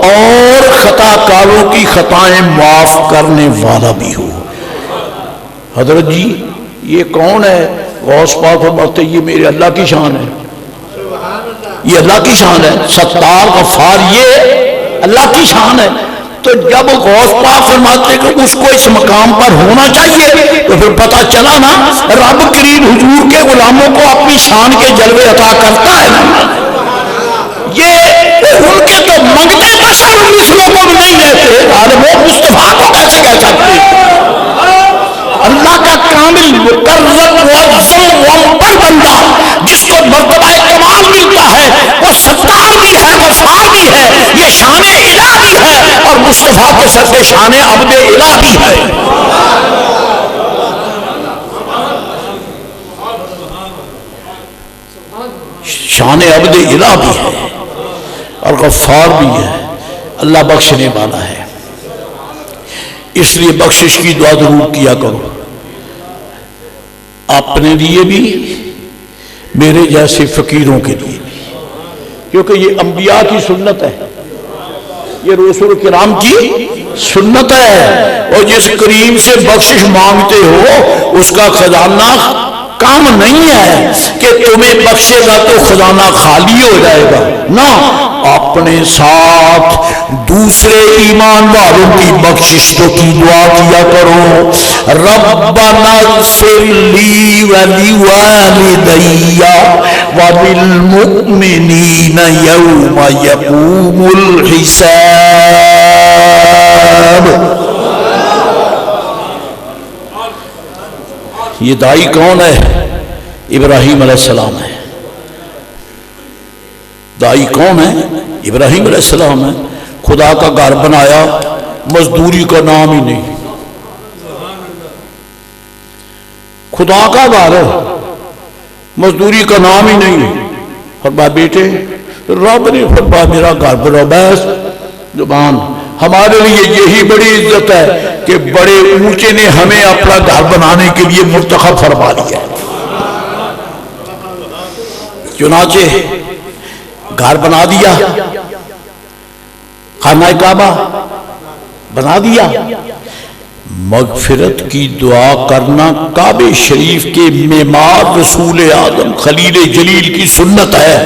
اور خطا کاروں کی خطائیں معاف کرنے والا بھی ہو۔ حضرت جی یہ کون ہے؟ غوث پاک فرماتے یہ میرے اللہ کی شان ہے، یہ اللہ کی شان ہے، ستار غفار یہ اللہ کی شان ہے۔ تو جب غوث پاک فرماتے کہ اس کو اس مقام پر ہونا چاہیے تو پھر پتہ چلا نا رب کریم حضور کے غلاموں کو اپنی شان کے جلوے عطا کرتا ہے نا۔ یہ ان کے تو منگتے بشر مثلوں کو بھی نہیں لیتے، وہ مصطفیٰ کو کیسے کہہ سکتے؟ اللہ کا کامل مقرب معظم وامبر بندہ جس کو مرتبہ کمال ملتا ہے وہ ستار بھی ہے غفار بھی ہے، یہ شان الہ بھی ہے اور مصطفیٰ کے سر سے شان عبد الہ بھی ہے۔ شان عبد الہ بھی ہے اور غفار بھی ہے، اللہ بخشنے والا ہے۔ اس لیے بخشش کی دعا ضرور کیا کرو، اپنے لیے بھی میرے جیسے فقیروں کے لیے بھی، کیونکہ یہ انبیاء کی سنت ہے، یہ رسول کرام کی سنت ہے۔ اور جس کریم سے بخشش مانگتے ہو اس کا خزانہ کام نہیں ہے کہ تمہیں بخشے گا تو خزانہ خالی ہو جائے گا، نہ، اپنے ساتھ دوسرے ایمان والوں کی بخشش کو کی دعا کیا کرو، ربنا اغفر لی ولوالدی وللمؤمنین یوم یقوم الحساب۔ یہ دائی کون ہے؟ ابراہیم علیہ السلام ہے۔ دائی کون ہے؟ ابراہیم علیہ السلام ہے۔ خدا کا گھر بنایا، مزدوری کا نام ہی نہیں، خدا کا گھر ہے، مزدوری کا نام ہی نہیں۔ فرمایا بیٹے رب نے فرمایا میرا گھر بناؤ، بس زبان۔ ہمارے لیے یہی بڑی عزت ہے کہ بڑے اونچے نے ہمیں اپنا گھر بنانے کے لیے منتخب فرما دیا۔ چنانچہ گھر بنا دیا، خانہ کعبہ بنا دیا۔ مغفرت کی دعا کرنا کعبہ شریف کے معمار رسول اعظم خلیل جلیل کی سنت ہے۔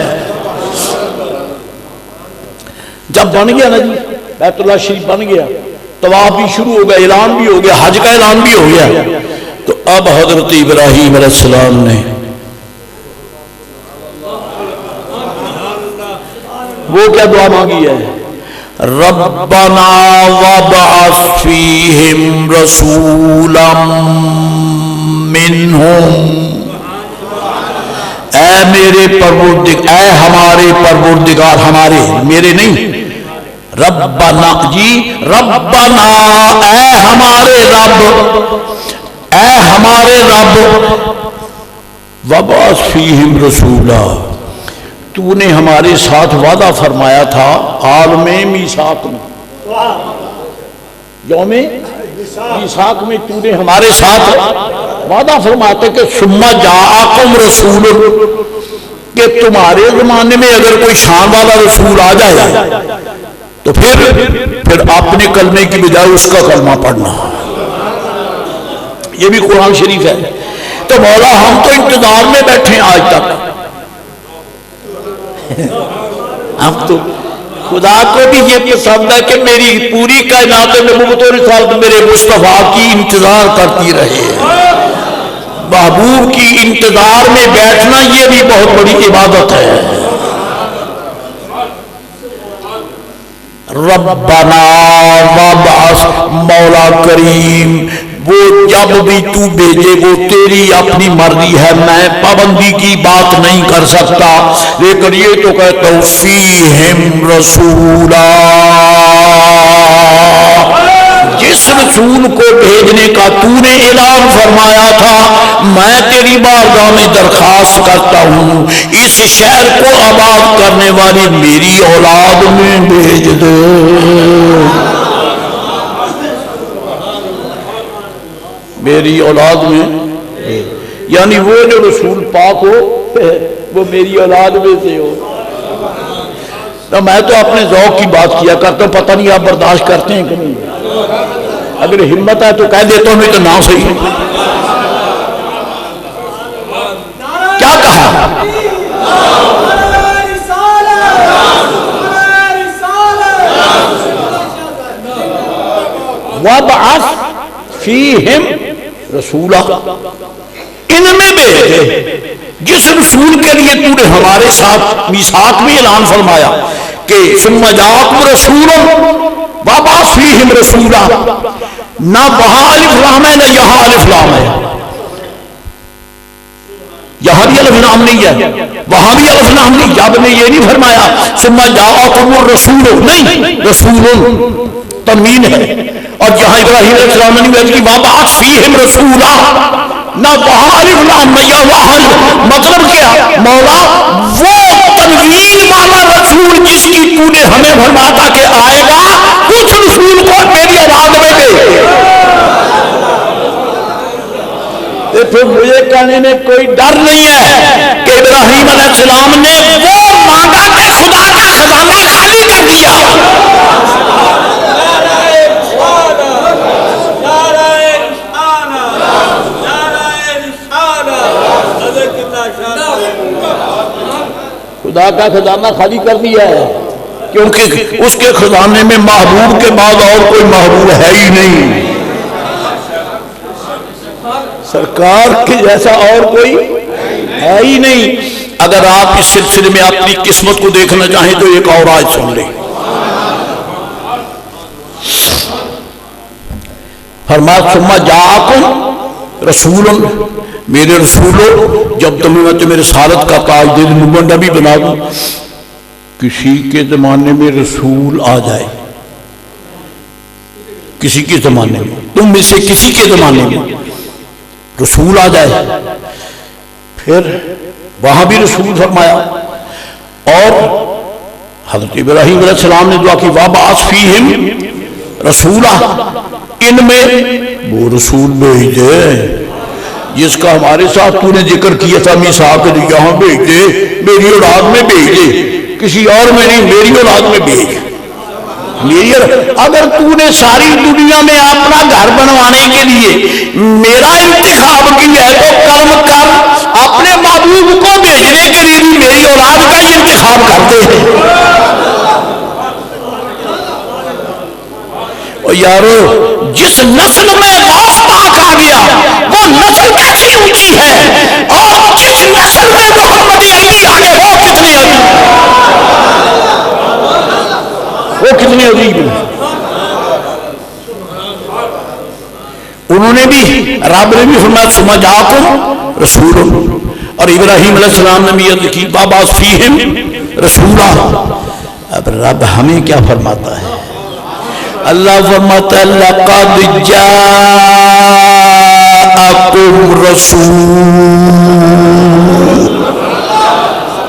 جب بن گیا نا جی بیت اللہ شریف بن گیا، طواف بھی شروع ہو گیا، اعلان بھی ہو گیا، حج کا اعلان بھی ہو گیا، تو اب حضرت ابراہیم علیہ السلام نے وہ کیا دعا مانگی ہے؟ ربنا وابعث فیہم رسولا منہم، اے میرے پروردگار، اے ہمارے پروردگار، ہمارے میرے نہیں، ربنا جی، ربنا اے ہمارے رب، اے ہمارے رب، وابعث فیہم رسولا، تو نے ہمارے ساتھ وعدہ فرمایا تھا عالم میثاق میں، یوم میثاق میں تو نے ہمارے ساتھ وعدہ فرماتے کہ ثم جاءکم رسول، کہ تمہارے زمانے میں اگر کوئی شان والا رسول آ جائے تو پھر اپنے کلمے کی بجائے اس کا کلمہ پڑھنا، یہ بھی قرآن شریف ہے۔ تو مولا ہم تو انتظار میں بیٹھے ہیں آج تک، ہم تو خدا کو بھی یہ پسند ہے کہ میری پوری کائنات نبوت و رسالت میرے مصطفیٰ کی انتظار کرتی رہے۔ محبوب کی انتظار میں بیٹھنا یہ بھی بہت بڑی عبادت ہے۔ ربنا وابعث، مولا کریم وہ جب بھی تو بھیجے وہ تیری اپنی مرضی ہے، میں پابندی کی بات نہیں کر سکتا، لیکن یہ تو کہتا ہوں فیہم رسولا، جس رسول کو بھیجنے کا تو نے اعلان فرمایا تھا، میں تیری بارگاہ میں درخواست کرتا ہوں اس شہر کو آباد کرنے والی میری اولاد میں بھیج دے۔ میری اولاد میں، یعنی وہ جو رسول پاک ہو وہ میری اولاد میں سے ہو۔ تو میں تو اپنے ذوق کی بات کیا کرتا ہوں، پتہ نہیں آپ برداشت کرتے ہیں کہ نہیں، اگر ہمت ہے تو کہہ دیتا ہوں، نہیں تو نہ صحیح۔ کیا کہا؟ وابعث فیہم رسولہ، ان میں بھیجے جس رسول کے لیے تو نے ہمارے ساتھ میثاق میں اعلان فرمایا کہ ثم جاءکم رسول وابعث فیہم رسولہ، نہ وہاں الف لام ہے نہ یہاں الف لام ہے، یہاں بھی الف لام نہیں ہے وہاں بھی الف لام نہیں، جب نے یہ نہیں فرمایا ثم جاءکم الرسول، نہیں، رسول تنوین ہے، اور جہاں ابراہیم علیہ السلام نے بیان کی وابعث فیہم رسولا، نہ وہاں الف لام نہ یہاں الف، مطلب کیا؟ مولا وہ تنوین والا رسول جس کی تو نے ہمیں فرمایا تھا کہ آئے گا، اس رسول کو میری اولاد میں دے۔ پھر مجھے کہنے میں کوئی ڈر نہیں ہے کہ ابراہیم علیہ السلام نے وہ مانگا کہ خدا کا خزانہ خالی کر دیا۔ اللہ کا خزانہ خالی کر دیا ہے، کیونکہ اس کے خزانے میں محبوب کے بعد اور کوئی محبوب ہے ہی نہیں، سرکار کے جیسا اور کوئی ہے ہی نہیں۔ اگر آپ اس سلسلے میں اپنی قسمت کو دیکھنا چاہیں تو ایک اور آیت سن لیں۔ فرمایا ثم جاءکم رسول، میرے رسولو جب میں تمہیں رسالت کا تاجدید نبی بنا دوں، کسی کے زمانے میں رسول آ جائے، کسی کے زمانے میں، تم میں سے کسی کے زمانے میں رسول آ جائے، پھر وہاں بھی رسول فرمایا، اور حضرت ابراہیم علیہ السلام نے دعا کی وَبَعَثْ فِيهِمْ رَسُولًا، ان میں وہ رسول بھیج دے جس کا ہمارے ساتھ تو نے ذکر کیا تھا میثاق نے، یہاں بھیج دے، میری اولاد میں بھیج دے، کسی اور میں نہیں، میری اولاد میں بھیج۔ اگر تو نے ساری دنیا میں اپنا گھر بنوانے کے لیے میرا انتخاب کیا ہے تو کرم کر، اپنے محبوب کو بھیجنے کے لیے بھی میری اولاد کا ہی انتخاب کرتے ہیں۔ اور یارو جس نسل میں غوث پاک آ گیا وہ نسل کیسی اونچی ہے، اور جس نسل میں محمد علی آ گئے وہ کتنی عظیم، وہ کتنی عظیم ہے۔ انہوں نے بھی، رب نے بھی فرمایا ثم جاءکم رسول، اور ابراہیم علیہ السلام نے بھی عرض کی وَبَعَثْ فِيهِمْ رسولا۔ اب رب ہمیں کیا فرماتا ہے؟ اللہ فرماتا ہے لَقَدْ جَاءَكُمْ رَسُولٌ،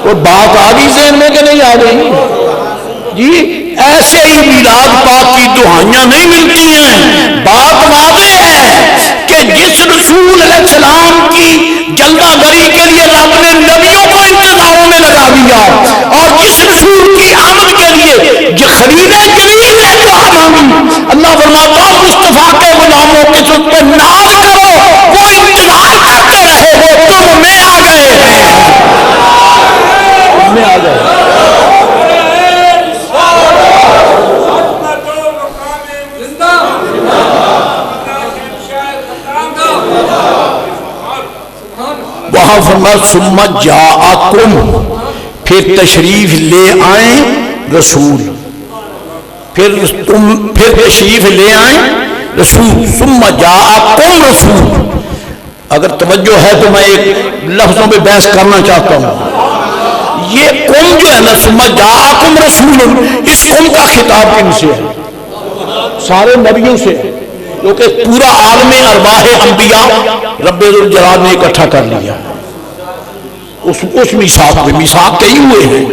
وہ بات آ گئی ذہن میں کہ نہیں آ گئی؟ جی ایسے ہی میلاد پاک کی دعائیاں نہیں ملتی ہیں، بات واضح ہے کہ جس رسول علیہ السلام کی جلدہ گری کے لیے رب نے نبیوں کو انتظاروں میں لگا دیا، اور جس رسول کی آمد کے لیے جو خلیل جلیل نے دعا مانگی، اللہ فرماتا مصطفیٰ کے غلاموں کے سب پہ ناز کرو، وہ انتظار کرتے رہے ہو، تم میں آ گئے ہیں، تم میں آ گئے۔ وہاں فرمایا ثم جاءکم، پھر تشریف لے آئیں رسول، پھر تشریف لے آئیں رسول، ثم جاءکم رسول۔ اگر توجہ ہے تو میں ایک لفظوں پہ بحث کرنا چاہتا ہوں، یہ قوم جو ہے نا ثم جاءکم رسول، اس قوم کا خطاب کن سے ہے؟ سارے نبیوں سے، کیونکہ پورا عالم ارواح انبیاء رب ذوالجلال نے اکٹھا کر لیا اس میثاق میں، میثاق کئی ہوئے ہیں،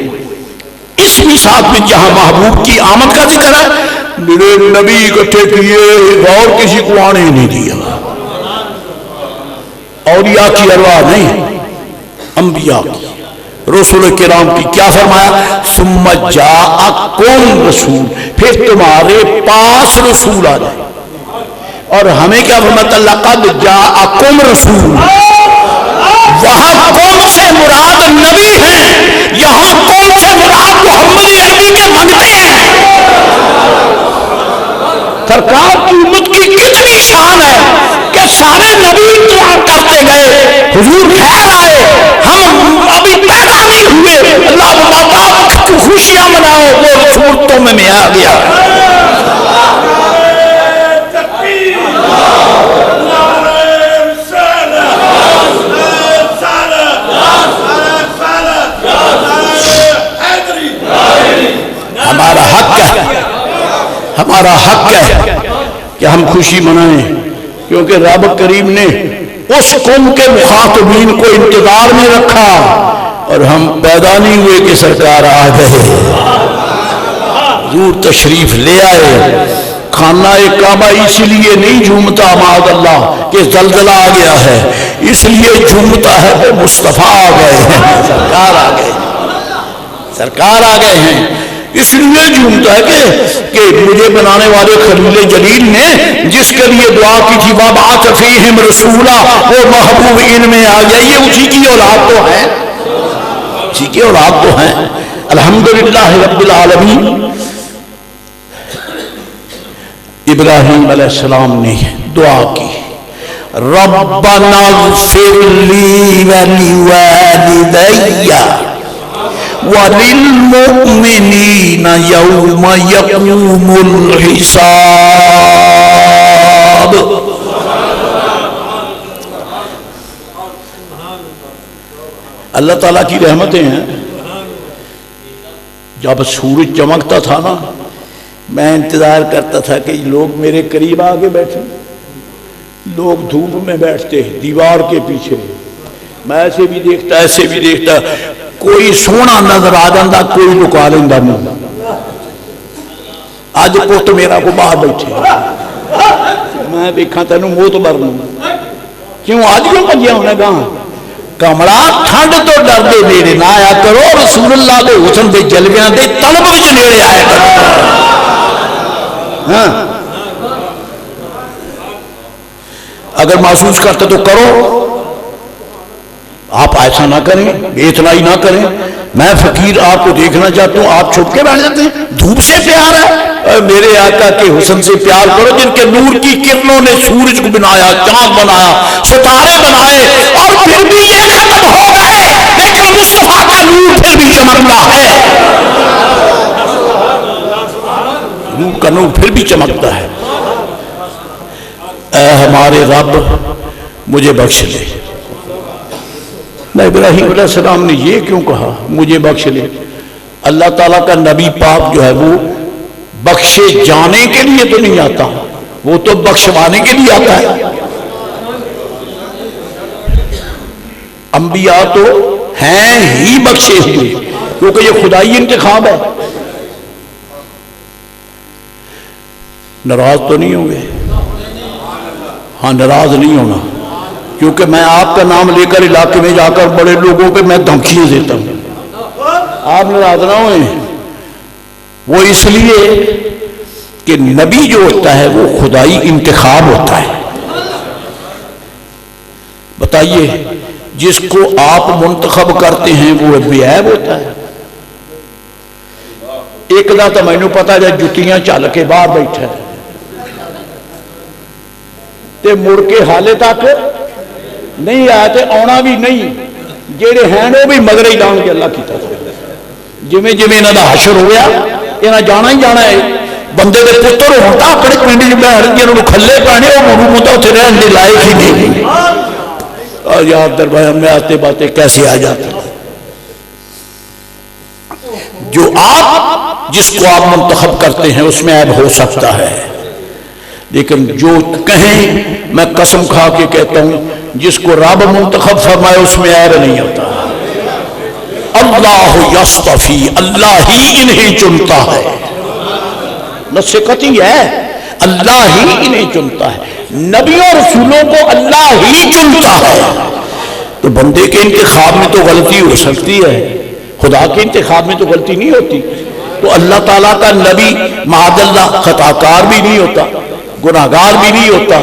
اس میثاق میں جہاں محبوب کی آمد کا ذکر ہے، میرے نبی اکٹھے کیے اور کسی کو آنے نہیں دیا، اولیاء کی ارواح نہیں، انبیاء کی، رسول کرام کی۔ کیا فرمایا ثم جاءکم رسول، پھر تمہارے پاس رسول آ جائے، اور ہمیں کیا فرماتا لقد جاءکم رسول، وہاں قوم سے مراد نبی ہیں، یہاں قوم سے مراد محمد عربی کے منگتے ہیں۔ سرکار کی امت کی کتنی شان ہے کہ سارے نبی انتظار کرتے گئے، حضور خیر آئے، ہم ابھی پیدا نہیں ہوئے، اللہ بتا خوشیاں مناؤ، وہ رسول تم میں آ گیا۔ ہمارا حق ہے کہ ہم خوشی منائیں، کیونکہ رب کریم نے اس قوم کے مخاطبین کو انتظار میں رکھا، اور ہم پیدا نہیں ہوئے کہ سرکار آ گئے، حضور تشریف لے آئے۔ خانہ کعبہ اس لیے نہیں جھومتا معاذ اللہ کہ زلزلہ آ گیا ہے، اس لیے جھومتا ہے کہ مصطفیٰ آ گئے ہیں، سرکار آ گئے، سرکار آ گئے ہیں، اس لیے جھومتا ہے کہ مجھے بنانے والے خلیل جلیل نے جس کے لیے دعا کی تھی وَبَعَثَ فِيهِمْ رَسُولًا، وہ محبوب ان میں آ گیا، یہ اسی کی اولاد تو ہے، کسی کی اولاد تو ہیں الحمدللہ رب العالمین۔ ابراہیم علیہ السلام نے دعا کی ربنا اغفر لی ولوالدی وللمؤمنین یوم یقوم الحساب۔ اللہ تعالیٰ کی رحمتیں ہیں۔ جب سورج چمکتا تھا نا میں انتظار کرتا تھا کہ لوگ میرے قریب آگے بیٹھیں، لوگ دھوپ میں بیٹھتے دیوار کے پیچھے، میں ایسے بھی دیکھتا ایسے بھی دیکھتا، کوئی سونا نظر آ جاتا کوئی لکا لینا نہیں۔ آج پوت میرا کو باہر بیٹھے میں دیکھا تینوں موت برنوں کیوں آج کیوں بجیا ہونے گا کمڑا ٹھنڈ تو ڈر دے میرے نہ آیا کرو، رسول اللہ دے حسن دے جلویاں دے طلب وچ نیڑے آیا کرو۔ ہاں اگر محسوس کرتے تو کرو، آپ ایسا نہ کریں، اتنا ہی نہ کریں۔ میں فقیر آپ کو دیکھنا چاہتا ہوں، آپ چھپ کے بیٹھ جاتے ہیں۔ دھوپ سے پیار ہے، میرے آقا کے حسن سے پیار کرو جن کے نور کی کرنوں نے سورج کو بنایا، چاند بنایا، ستارے بنائے، اور پھر بھی یہ ختم ہو گئے لیکن مصطفیٰ کا نور پھر بھی چمکتا ہے، نور کا نور پھر بھی چمکتا ہے۔ اے ہمارے رب مجھے بخش لے۔ ابراہیم علیہ السلام نے یہ کیوں کہا مجھے بخش لے؟ اللہ تعالیٰ کا نبی پاک جو ہے وہ بخشے جانے کے لیے تو نہیں آتا، وہ تو بخشوانے کے لیے آتا ہے۔ انبیاء تو ہیں ہی بخشے ہوئے کیونکہ یہ خدائی انتخاب ہے۔ ناراض تو نہیں ہوں گے؟ ہاں ناراض نہیں ہونا، کیونکہ میں آپ کا نام لے کر علاقے میں جا کر بڑے لوگوں پہ میں دھمکیاں دیتا ہوں، آپ ناراض نہ ہوئے۔ وہ اس لیے کہ نبی جو ہوتا ہے وہ خدائی انتخاب ہوتا ہے۔ بتائیے جس کو آپ منتخب کرتے ہیں وہ بے عیب ہوتا ہے؟ ایک دا تو میں نے پتا جائے جتیاں چل کے باہر بیٹھا ہے تے مڑ کے حالے تک نہیں آیا تے آنا بھی نہیں، جیڑے ہیں وہ بھی مگر ہی لان کے اللہ کی طرف۔ جویں جویں انہاں دا حشر ہویا انہاں جانا ہی جانا ہے۔ بندے دے پتر ہوتا اپنے پنڈ وچ بیٹھ جنہاں نوں کھلے پانے وہ مڑوں تو اتنے رہن دے لائق ہی نہیں۔ اور یار دربار میں آتے باتیں کیسے آ جاتی؟ جو آپ جس کو آپ منتخب کرتے ہیں اس میں عیب ہو سکتا ہے، لیکن جو کہیں میں قسم کھا کے کہتا ہوں جس کو رب منتخب فرمائے اس میں عیب نہیں ہوتا۔ اللہ یصطفی، اللہ ہی انہیں چنتا ہے، نص قطعی ہے، اللہ ہی انہیں چنتا ہے۔ نبیوں رسولوں کو اللہ ہی چنتا ہے، تو بندے کے انتخاب میں تو غلطی ہو سکتی ہے، خدا کے انتخاب میں تو غلطی نہیں ہوتی۔ تو اللہ تعالیٰ کا نبی معاذ اللہ خطا کار بھی نہیں ہوتا، گناہگار بھی نہیں ہوتا،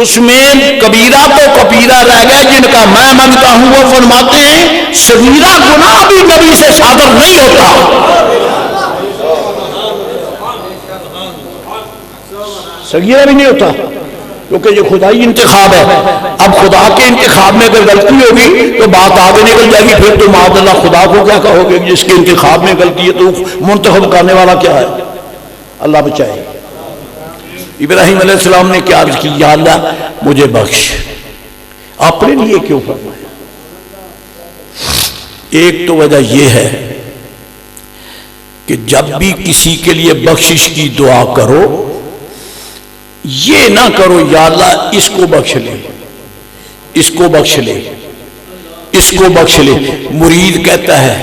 اس میں کبیرہ تو کبیرہ رہ گئے جن کا میں مانتا ہوں۔ وہ فرماتے ہیں صغیرہ گناہ بھی نبی سے صادر نہیں ہوتا۔ صغیرہ بھی نہیں ہوتا کیونکہ یہ خدائی انتخاب ہے۔ اب خدا کے انتخاب میں اگر غلطی ہوگی تو بات آگے نکل جائے گی، پھر تو معاذ اللہ خدا کو کیا کہو گے؟ جس کے انتخاب میں غلطی ہے تو منتخب کرنے والا کیا ہے؟ اللہ بچائے۔ ابراہیم علیہ السلام نے کیا عرض کی؟ یا اللہ مجھے بخش۔ اپنے لیے کیوں فرمایا؟ ایک تو وجہ یہ ہے کہ جب بھی کسی کے لیے بخشش کی دعا کرو یہ نہ کرو یا اللہ اس کو بخش لے، اس کو بخش لے، اس کو بخش لے۔ مرید کہتا ہے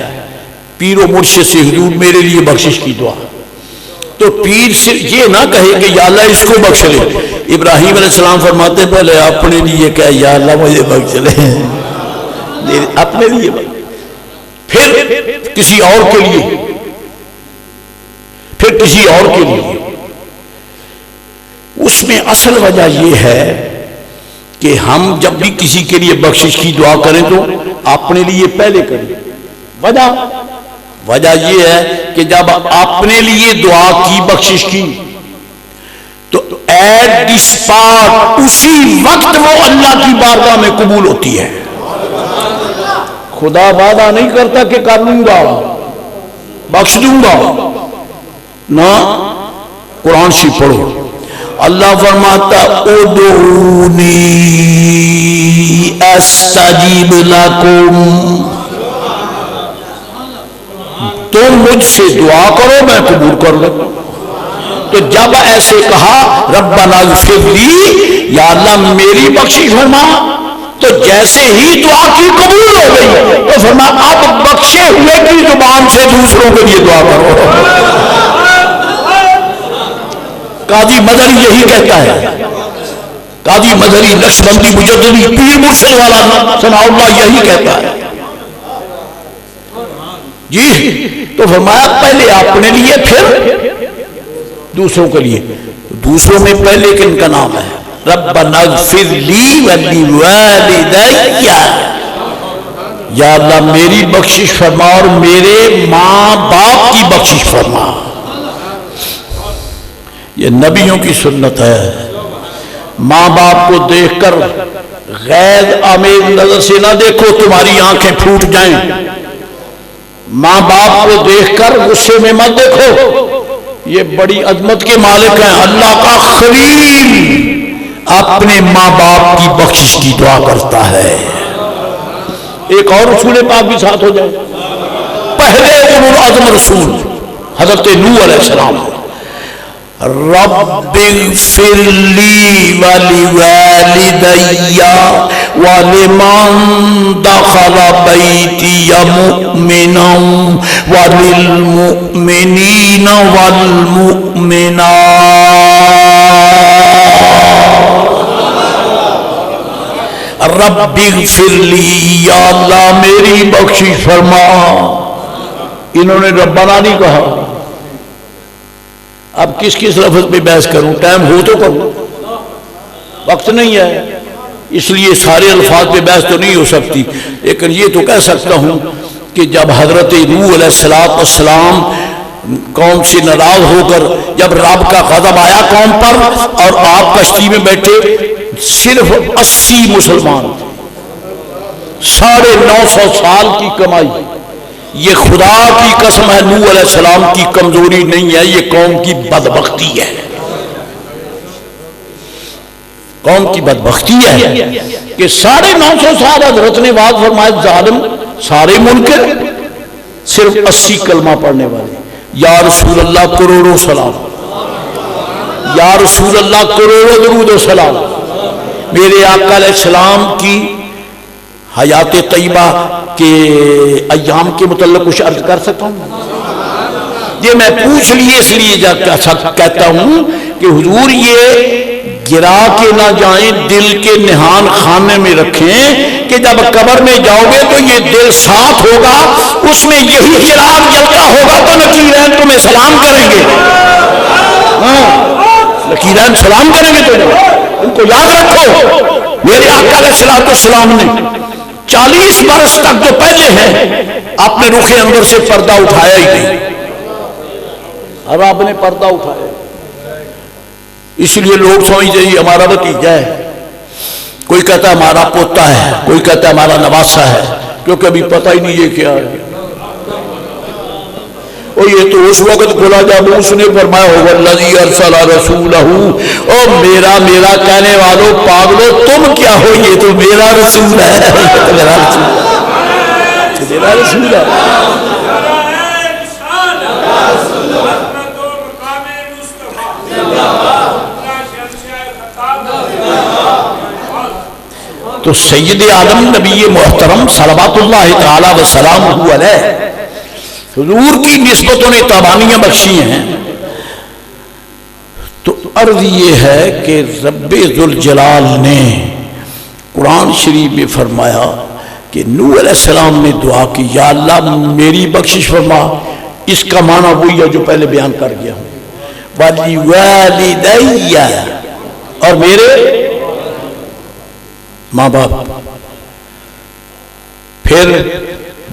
پیر و مرشد سے حضور میرے لیے بخشش کی دعا، تو پیر سے یہ نہ کہے کہ یا اللہ اس کو بخش لے۔ ابراہیم علیہ السلام فرماتے پہلے اپنے لیے کہ یا اللہ مجھے بخش لے، اپنے لیے پھر کسی اور کے لیے، پھر کسی اور کے لیے۔ اس میں اصل وجہ یہ ہے کہ ہم جب بھی کسی کے لیے بخشش کی دعا کریں تو اپنے لیے پہلے کریں، وجہ یہ ہے کہ جب اپنے لیے دعا کی بخشش کی تو ایٹ دی اسپاٹ اسی وقت وہ اللہ کی بارگاہ میں قبول ہوتی ہے. خدا وعدہ نہیں کرتا کہ کر لوں گا بخش دوں گا نہ. قرآن شریف پڑھو اللہ فرماتا ادعونی استجیب لکم، تم مجھ سے دعا کرو میں قبول کر لوں. تو جب ایسے کہا ربنا اغفر لی، یا اللہ میری بخشش فرما، تو جیسے ہی دعا کی قبول ہو گئی تو فرمایا اب بخشے ہوئے کی زبان سے دوسروں کے لیے دعا کرو. قاضی مدری یہی کہتا ہے، قاضی مدری نقشبندی مجددی پیر مرشد والا ثناء اللہ یہی کہتا ہے جی. تو فرمایا پہلے اپنے لیے پھر دوسروں کے لیے. دوسروں میں پہلے کن کا نام ہے؟ ربنا اغفر لی ولوالدی، یا اللہ میری بخشش فرما اور میرے ماں باپ کی بخشش فرما. یہ نبیوں کی سنت ہے. ماں باپ کو دیکھ کر غیر آمیز نظر سے نہ دیکھو تمہاری آنکھیں پھوٹ جائیں. ماں باپ کو دیکھ کر غصے میں مت دیکھو، یہ بڑی عظمت کے مالک ہیں. اللہ کا خلیل اپنے ماں باپ کی بخشش کی دعا کرتا ہے. ایک اور رسول پاک بھی ساتھ ہو جائے. پہلے اولو العزم رسول حضرت نوح علیہ السلام، رب اغفر لی ولوالدی ولمن دخل بیتی مؤمنا وللمؤمنین والمؤمنات. رب اغفر لی، یا اللہ میری بخشش فرما. انہوں نے ربنا نہیں کہا. اب کس کس لفظ پہ بحث کروں؟ ٹائم ہو تو کروں، وقت نہیں ہے اس لیے سارے الفاظ پہ بحث تو نہیں ہو سکتی. لیکن یہ تو کہہ سکتا ہوں کہ جب حضرت نوح علیہ السلام قوم سے ناراض ہو کر جب رب کا غضب آیا قوم پر اور آپ کشتی میں بیٹھے، صرف 80 مسلمان، 950 سال کی کمائی. یہ خدا کی قسم ہے نوح علیہ السلام کی کمزوری نہیں ہے، یہ قوم کی بدبختی ہے. قوم کی بدبختی ہے کہ 950 سال حضرت نے وعظ فرمایا ظالم سارے منکر، صرف 80 کلمہ پڑھنے والے. یا رسول اللہ کروڑوں سلام، یا رسول اللہ کروڑوں درود و سلام. میرے آقا علیہ السلام کی حیات طیبہ کے ایام کے متعلق کچھ عرض کر سکتا ہوں؟ یہ میں پوچھ لیے اس لیے کہتا ہوں کہ حضور یہ گرا کے نہ جائیں، دل کے نہان خانے میں رکھیں کہ جب قبر میں جاؤ گے تو یہ دل صاف ہوگا، اس میں یہی چراغ جلتا ہوگا تو نکیرین تمہیں سلام کریں گے. نکیرین سلام کریں گے تمہیں. ان کو یاد رکھو میرے آقا علیہ السلام نے 40 برس تک جو پہلے ہیں آپ نے رخ انور سے پردہ اٹھایا ہی نہیں. اب آپ نے پردہ اٹھایا، اس لیے لوگ سمجھتے ہیں ہمارا بھتیجا ہے، کوئی کہتا ہے ہمارا پوتا ہے، کوئی کہتا ہے ہمارا نواسا ہے، کیونکہ ابھی پتہ ہی نہیں یہ کیا ہے. اور یہ تو اس وقت کھلا جب اس نے فرمایا ہوگا الذی ارسل رسولہ، او میرا کہنے والوں پاگلو تم کیا ہو، یہ تو میرا رسول ہے. میرا رسول ہے. تو سید عالم نبی محترم صلوات اللہ تعالی وسلامہ علیہ حضور کی نسبتوں نے تابانیاں بخشی ہیں. تو عرض یہ ہے کہ رب ذوالجلال نے قرآن شریف میں فرمایا کہ نوح علیہ السلام نے دعا کی یا اللہ میری بخشش فرما. اس کا معنی وہی ہے جو پہلے بیان کر گیا ہوں، وَلِوَالِدَيَّ، اور میرے ماں باپ. پھر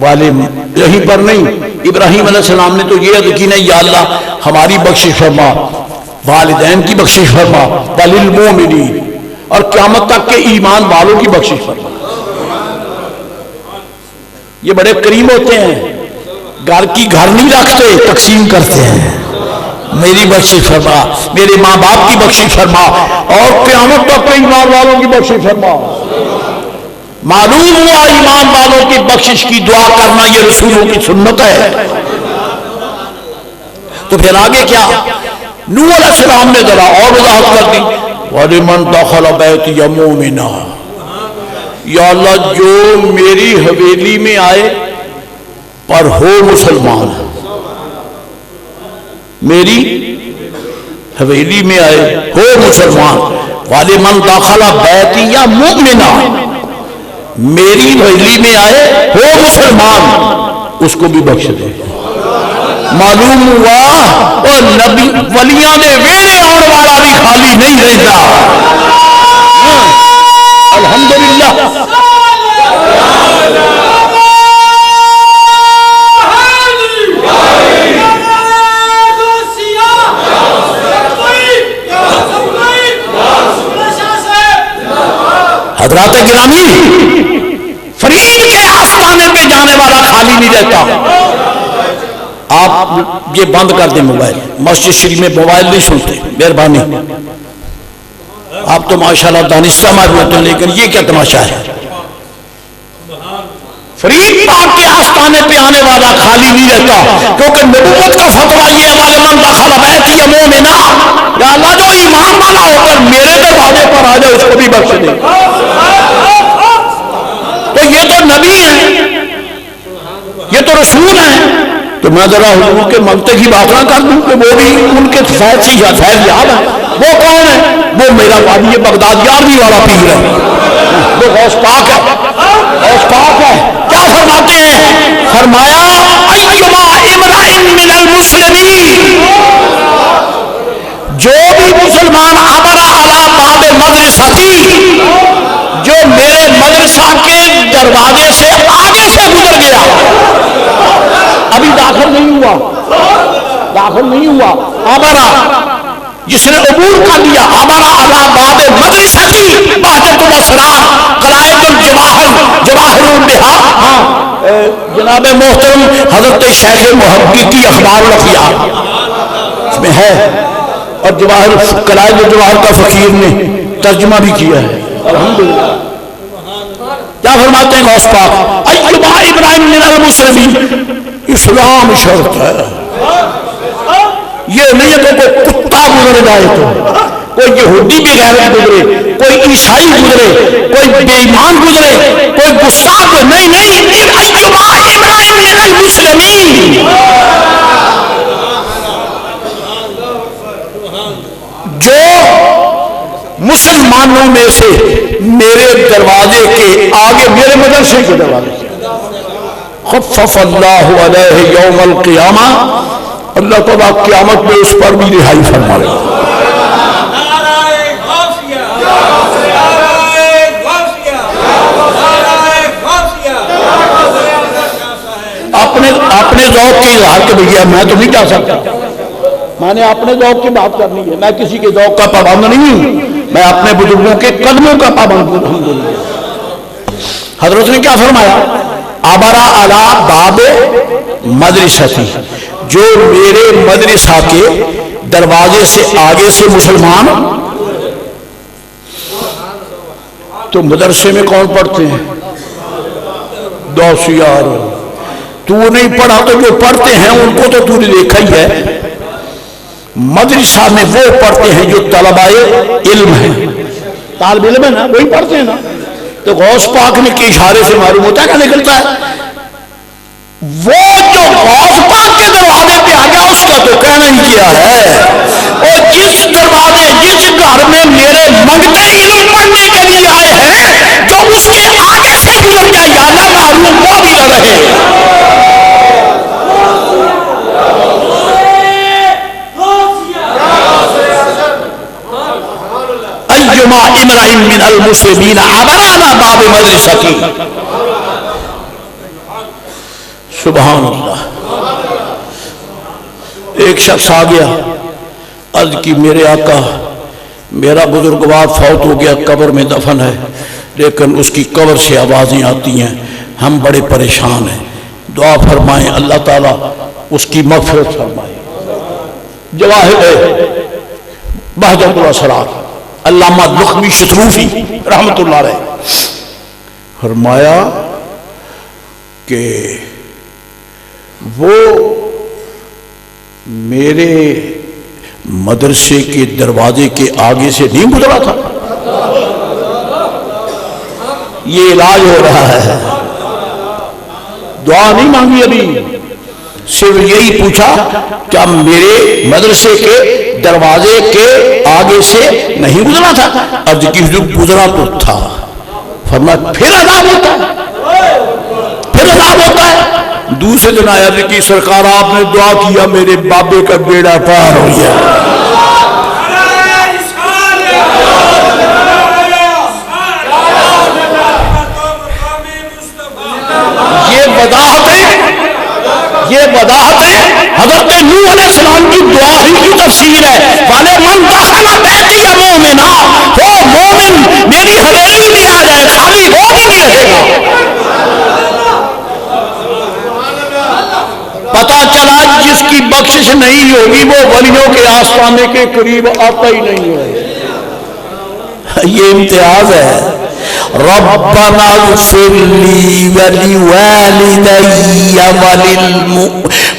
والے یہیں پر نہیں، ابراہیم علیہ السلام نے تو یہ عرض کی نہیں یا اللہ ہماری بخشش فرما، والدین کی بخشش فرما، وللمؤمنین، اور قیامت تک کے ایمان والوں کی بخشش فرما۔ یہ بڑے کریم ہوتے ہیں، گھر کی گھر نہیں رکھتے، تقسیم کرتے ہیں، میری بخشش فرما، میرے ماں باپ کی بخشش فرما، اور قیامت تک کے ایمان والوں کی بخشش فرما۔ معلوم ہوا ایمان والوں کی بخشش کی دعا کرنا یہ رسولوں کی سنت ہے۔ تو پھر آگے کیا؟ نوح علیہ السلام نے ذرا اور وضاحت کر دی، وَلِمَنْ دَخَلَ بَيْتِيَ مُؤْمِنًا، یا اللہ جو میری حویلی میں آئے پر ہو مسلمان، میری حویلی میں آئے ہو مسلمان، وَلِمَنْ دَخَلَ بَيْتِيَ مُؤْمِنًا، میری حویلی میں آئے ہو مسلمان، اس کو بھی بخش دے۔ معلوم ہوا اور نبی ولیاں دے ویڑے آن والا بھی خالی نہیں رہتا۔ الحمدللہ۔ حضرات گرامی، فرید کے آستانے پہ جانے والا خالی نہیں رہتا۔ آپ یہ بند کر دیں موبائل، مسجد شریف میں موبائل نہیں سنتے، مہربانی۔ آپ تو ماشاءاللہ دانشہ مار ہوتے ہیں، لیکن یہ کیا تماشا ہے؟ فرید پاک کے آستانے پہ آنے والا خالی نہیں رہتا، کیونکہ نبوت کا فتویٰ یہ ہے وَلِمَنْ دَخَلَ بَيْتِيَ مُؤْمِنًا، یا اللہ جو ایمان والا ہو کر میرے دروازے پر آ جائے اس کو بھی بخش دے۔ تو یہ تو نبی ہیں، یہ تو رسول ہیں، تو میں ذرا حضور کے منطق کی بات نہ کر دوں کہ وہ بھی ان کے فیض سے فیض یاب ہے۔ وہ کون ہے؟ وہ میرا وادی بغداد 11ویں والا پیر ہے، وہ غوث پاک ہے، غوث پاک ہے۔ کیا فرماتے ہیں؟ فرمایا ایما امرئ من المسلمین، جو بھی مسلمان عبر علی باب مدرستی، جو میرے مدرسہ کے دروازے سے آگے سے گزر گیا، ابھی داخل نہیں ہوا، داخل نہیں ہوا، عبرہ جس نے عبور کر لیا، عبرہ علی باب مدرستی بہجت الاسرار قلائد الجواہر جواہر البحار، جناب محترم حضرت شیخ محقق کی اخبار الاخیار اس میں ہے، اور جواہر قلائد الجواہر کا فقیر نے ترجمہ بھی کیا ہے۔ الحمدللہ۔ کیا فرماتے ہیں غوث پاک؟ ایما ابراہیم من المسلمین، اسلام شرط ہے، یہ نہیں ہے کہ کوئی کتا گزر جائے تو، کوئی یہودی بھی غیرت گزرے، کوئی عیسائی گزرے، کوئی بے ایمان گزرے، کوئی گستاخ، نہیں نہیں، ایما ابراہیم من المسلمین، جو مسلمانوں میں سے میرے دروازے کے آگے، میرے مدرسے کے دروازے سے، خفف اللہ علیہ یوم القیامہ، اللہ تعالیٰ قیامت میں اس پر بھی رہائی فرما لے۔ اپنے ذوق کی اظہار کے بھیا میں تو نہیں جا سکتا، میں نے اپنے ذوق کی بات کرنی ہے، میں کسی کے ذوق کا پابند نہیں ہوں، میں اپنے بزرگوں کے قدموں کا پابند ہوں۔ الحمدللہ۔ حضرت نے کیا فرمایا؟ عبرہ علی باب مدرستی، جو میرے مدرسہ کے دروازے سے آگے سے مسلمان، تو مدرسے میں کون پڑھتے ہیں؟ دوسیار۔ تو نہیں پڑھا تو جو پڑھتے ہیں ان کو تو نے دیکھا ہی ہے، مدرسہ میں وہ پڑھتے ہیں جو طلباء علم ہیں، طالب علم ہے نا، وہی پڑھتے ہیں نا۔ تو غوث پاک نے کے اشارے سے معلوم ہوتا ہے کیا نکلتا ہے؟ وہ جو غوث پاک کے دروازے پہ آ گیا اس کا تو کہنا ہی کیا ہے، اور جس دروازے جس گھر میں میرے منگتے علم پڑھنے کے لیے آئے ہیں، جو اس کے آگے سے گزر گیا، یا اللہ معلوم وہ بھی نہ رہے۔ ایما امرئ من المسلمین عبر علی باب مدرستی، سبحان اللہ. ایک شخص آ گیا، عرض کی میرے آقا میرا بزرگوار فوت ہو گیا، قبر میں دفن ہے، لیکن اس کی قبر سے آوازیں آتی ہیں، ہم بڑے پریشان ہیں، دعا فرمائیں اللہ تعالیٰ اس کی مغفرت فرمائے. جواہر بہجت الاسرار علامہ لخمی شتروفی رحمت اللہ علیہ فرمایا کہ وہ میرے مدرسے کے دروازے کے آگے سے نہیں گزرا تھا. یہ علاج ہو رہا ہے، دعا نہیں مانگی ابھی، صرف یہی پوچھا کیا میرے مدرسے کے دروازے کے آگے سے نہیں گزرا تھا؟ عرض کی حضور گزرا تو تھا. فرمایا پھر عذاب ہوتا ہے، پھر عذاب ہوتا ہے. دوسرے دن آیا کہ سرکار آپ نے دعا کیا میرے بابے کا بیڑا پار ہو گیا. یہ وضاحتیں حضرت نوح علیہ السلام کی دعا ہی کی تفسیر ہے. والے من دخل بیتی مومنا، وہ مومن میری حویلی میں آ جائے خالی وہ بھی نہیں رہے گا. پتا چلا جس کی بخشش نہیں ہوگی وہ ولیوں کے آستانے کے قریب آتا ہی نہیں ہے. یہ امتیاز ہے. ربنا اغفر لی ولوالدی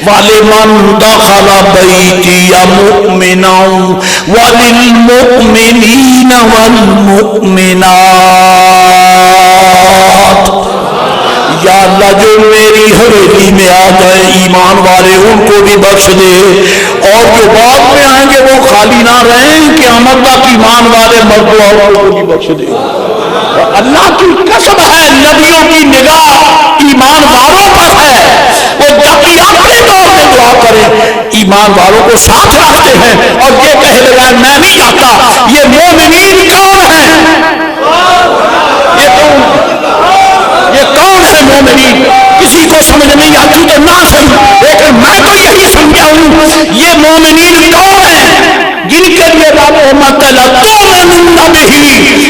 ولمن دخل بیتی مؤمنا وللمؤمنین والمؤمنات. یا اللہ جو میری حویلی میں آ گئے ایمان والے ان کو بھی بخش دے، اور جو بعد میں آئیں گے وہ خالی نہ رہیں، قیامت تک ایمان والے مرد و عورتوں کو بھی بخش دے. اللہ کی قسم ہے نبیوں کی نگاہ ایمان والوں پر ہے. وہ جب بھی اپنے دور میں دعا کریں ایمان والوں کو ساتھ رکھتے ہیں اور یہ کہے بغیر میں نہیں جاتا. یہ مومنین کون ہیں؟ یہ کون ہے مومنین؟ کسی کو سمجھ نہیں آتی تو نہ صحیح، لیکن میں تو یہی سمجھا ہوں یہ مومنین کون ہیں جن کے لیے رحمت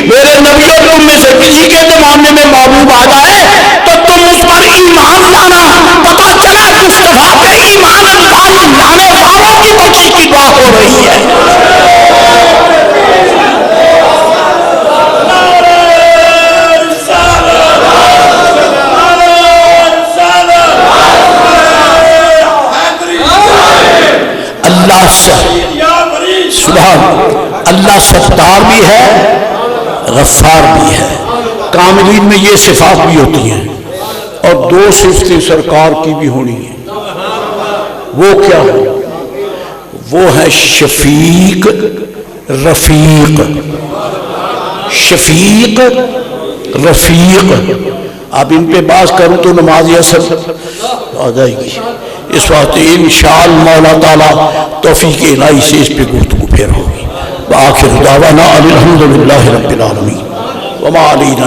میرے نبیوں تم میں سے کسی کے زمانے میں محبوب آ جائے تو تم اس پر ایمان لانا. پتا چلا مصطفیٰ پہ ایمان لانے والوں کی بخشش کی دعا ہو رہی ہے. اللہ سبحان اللہ ستار بھی ہے، غفار بھی ہے. کاملین میں یہ صفات بھی ہوتی ہیں اور دو صفتیں سرکار کی بھی ہونی ہیں. وہ کیا ہے؟ وہ ہے شفیق رفیق. شفیق رفیق. اب ان پہ بات کروں تو نماز اثر آ جائے گی. اس وقت انشاءاللہ مولا تعالیٰ توفیق الہی سے اس پہ گفتگو پھر ہوگی. وآخر دعوانا الحمدللہ رب العالمین وما علینا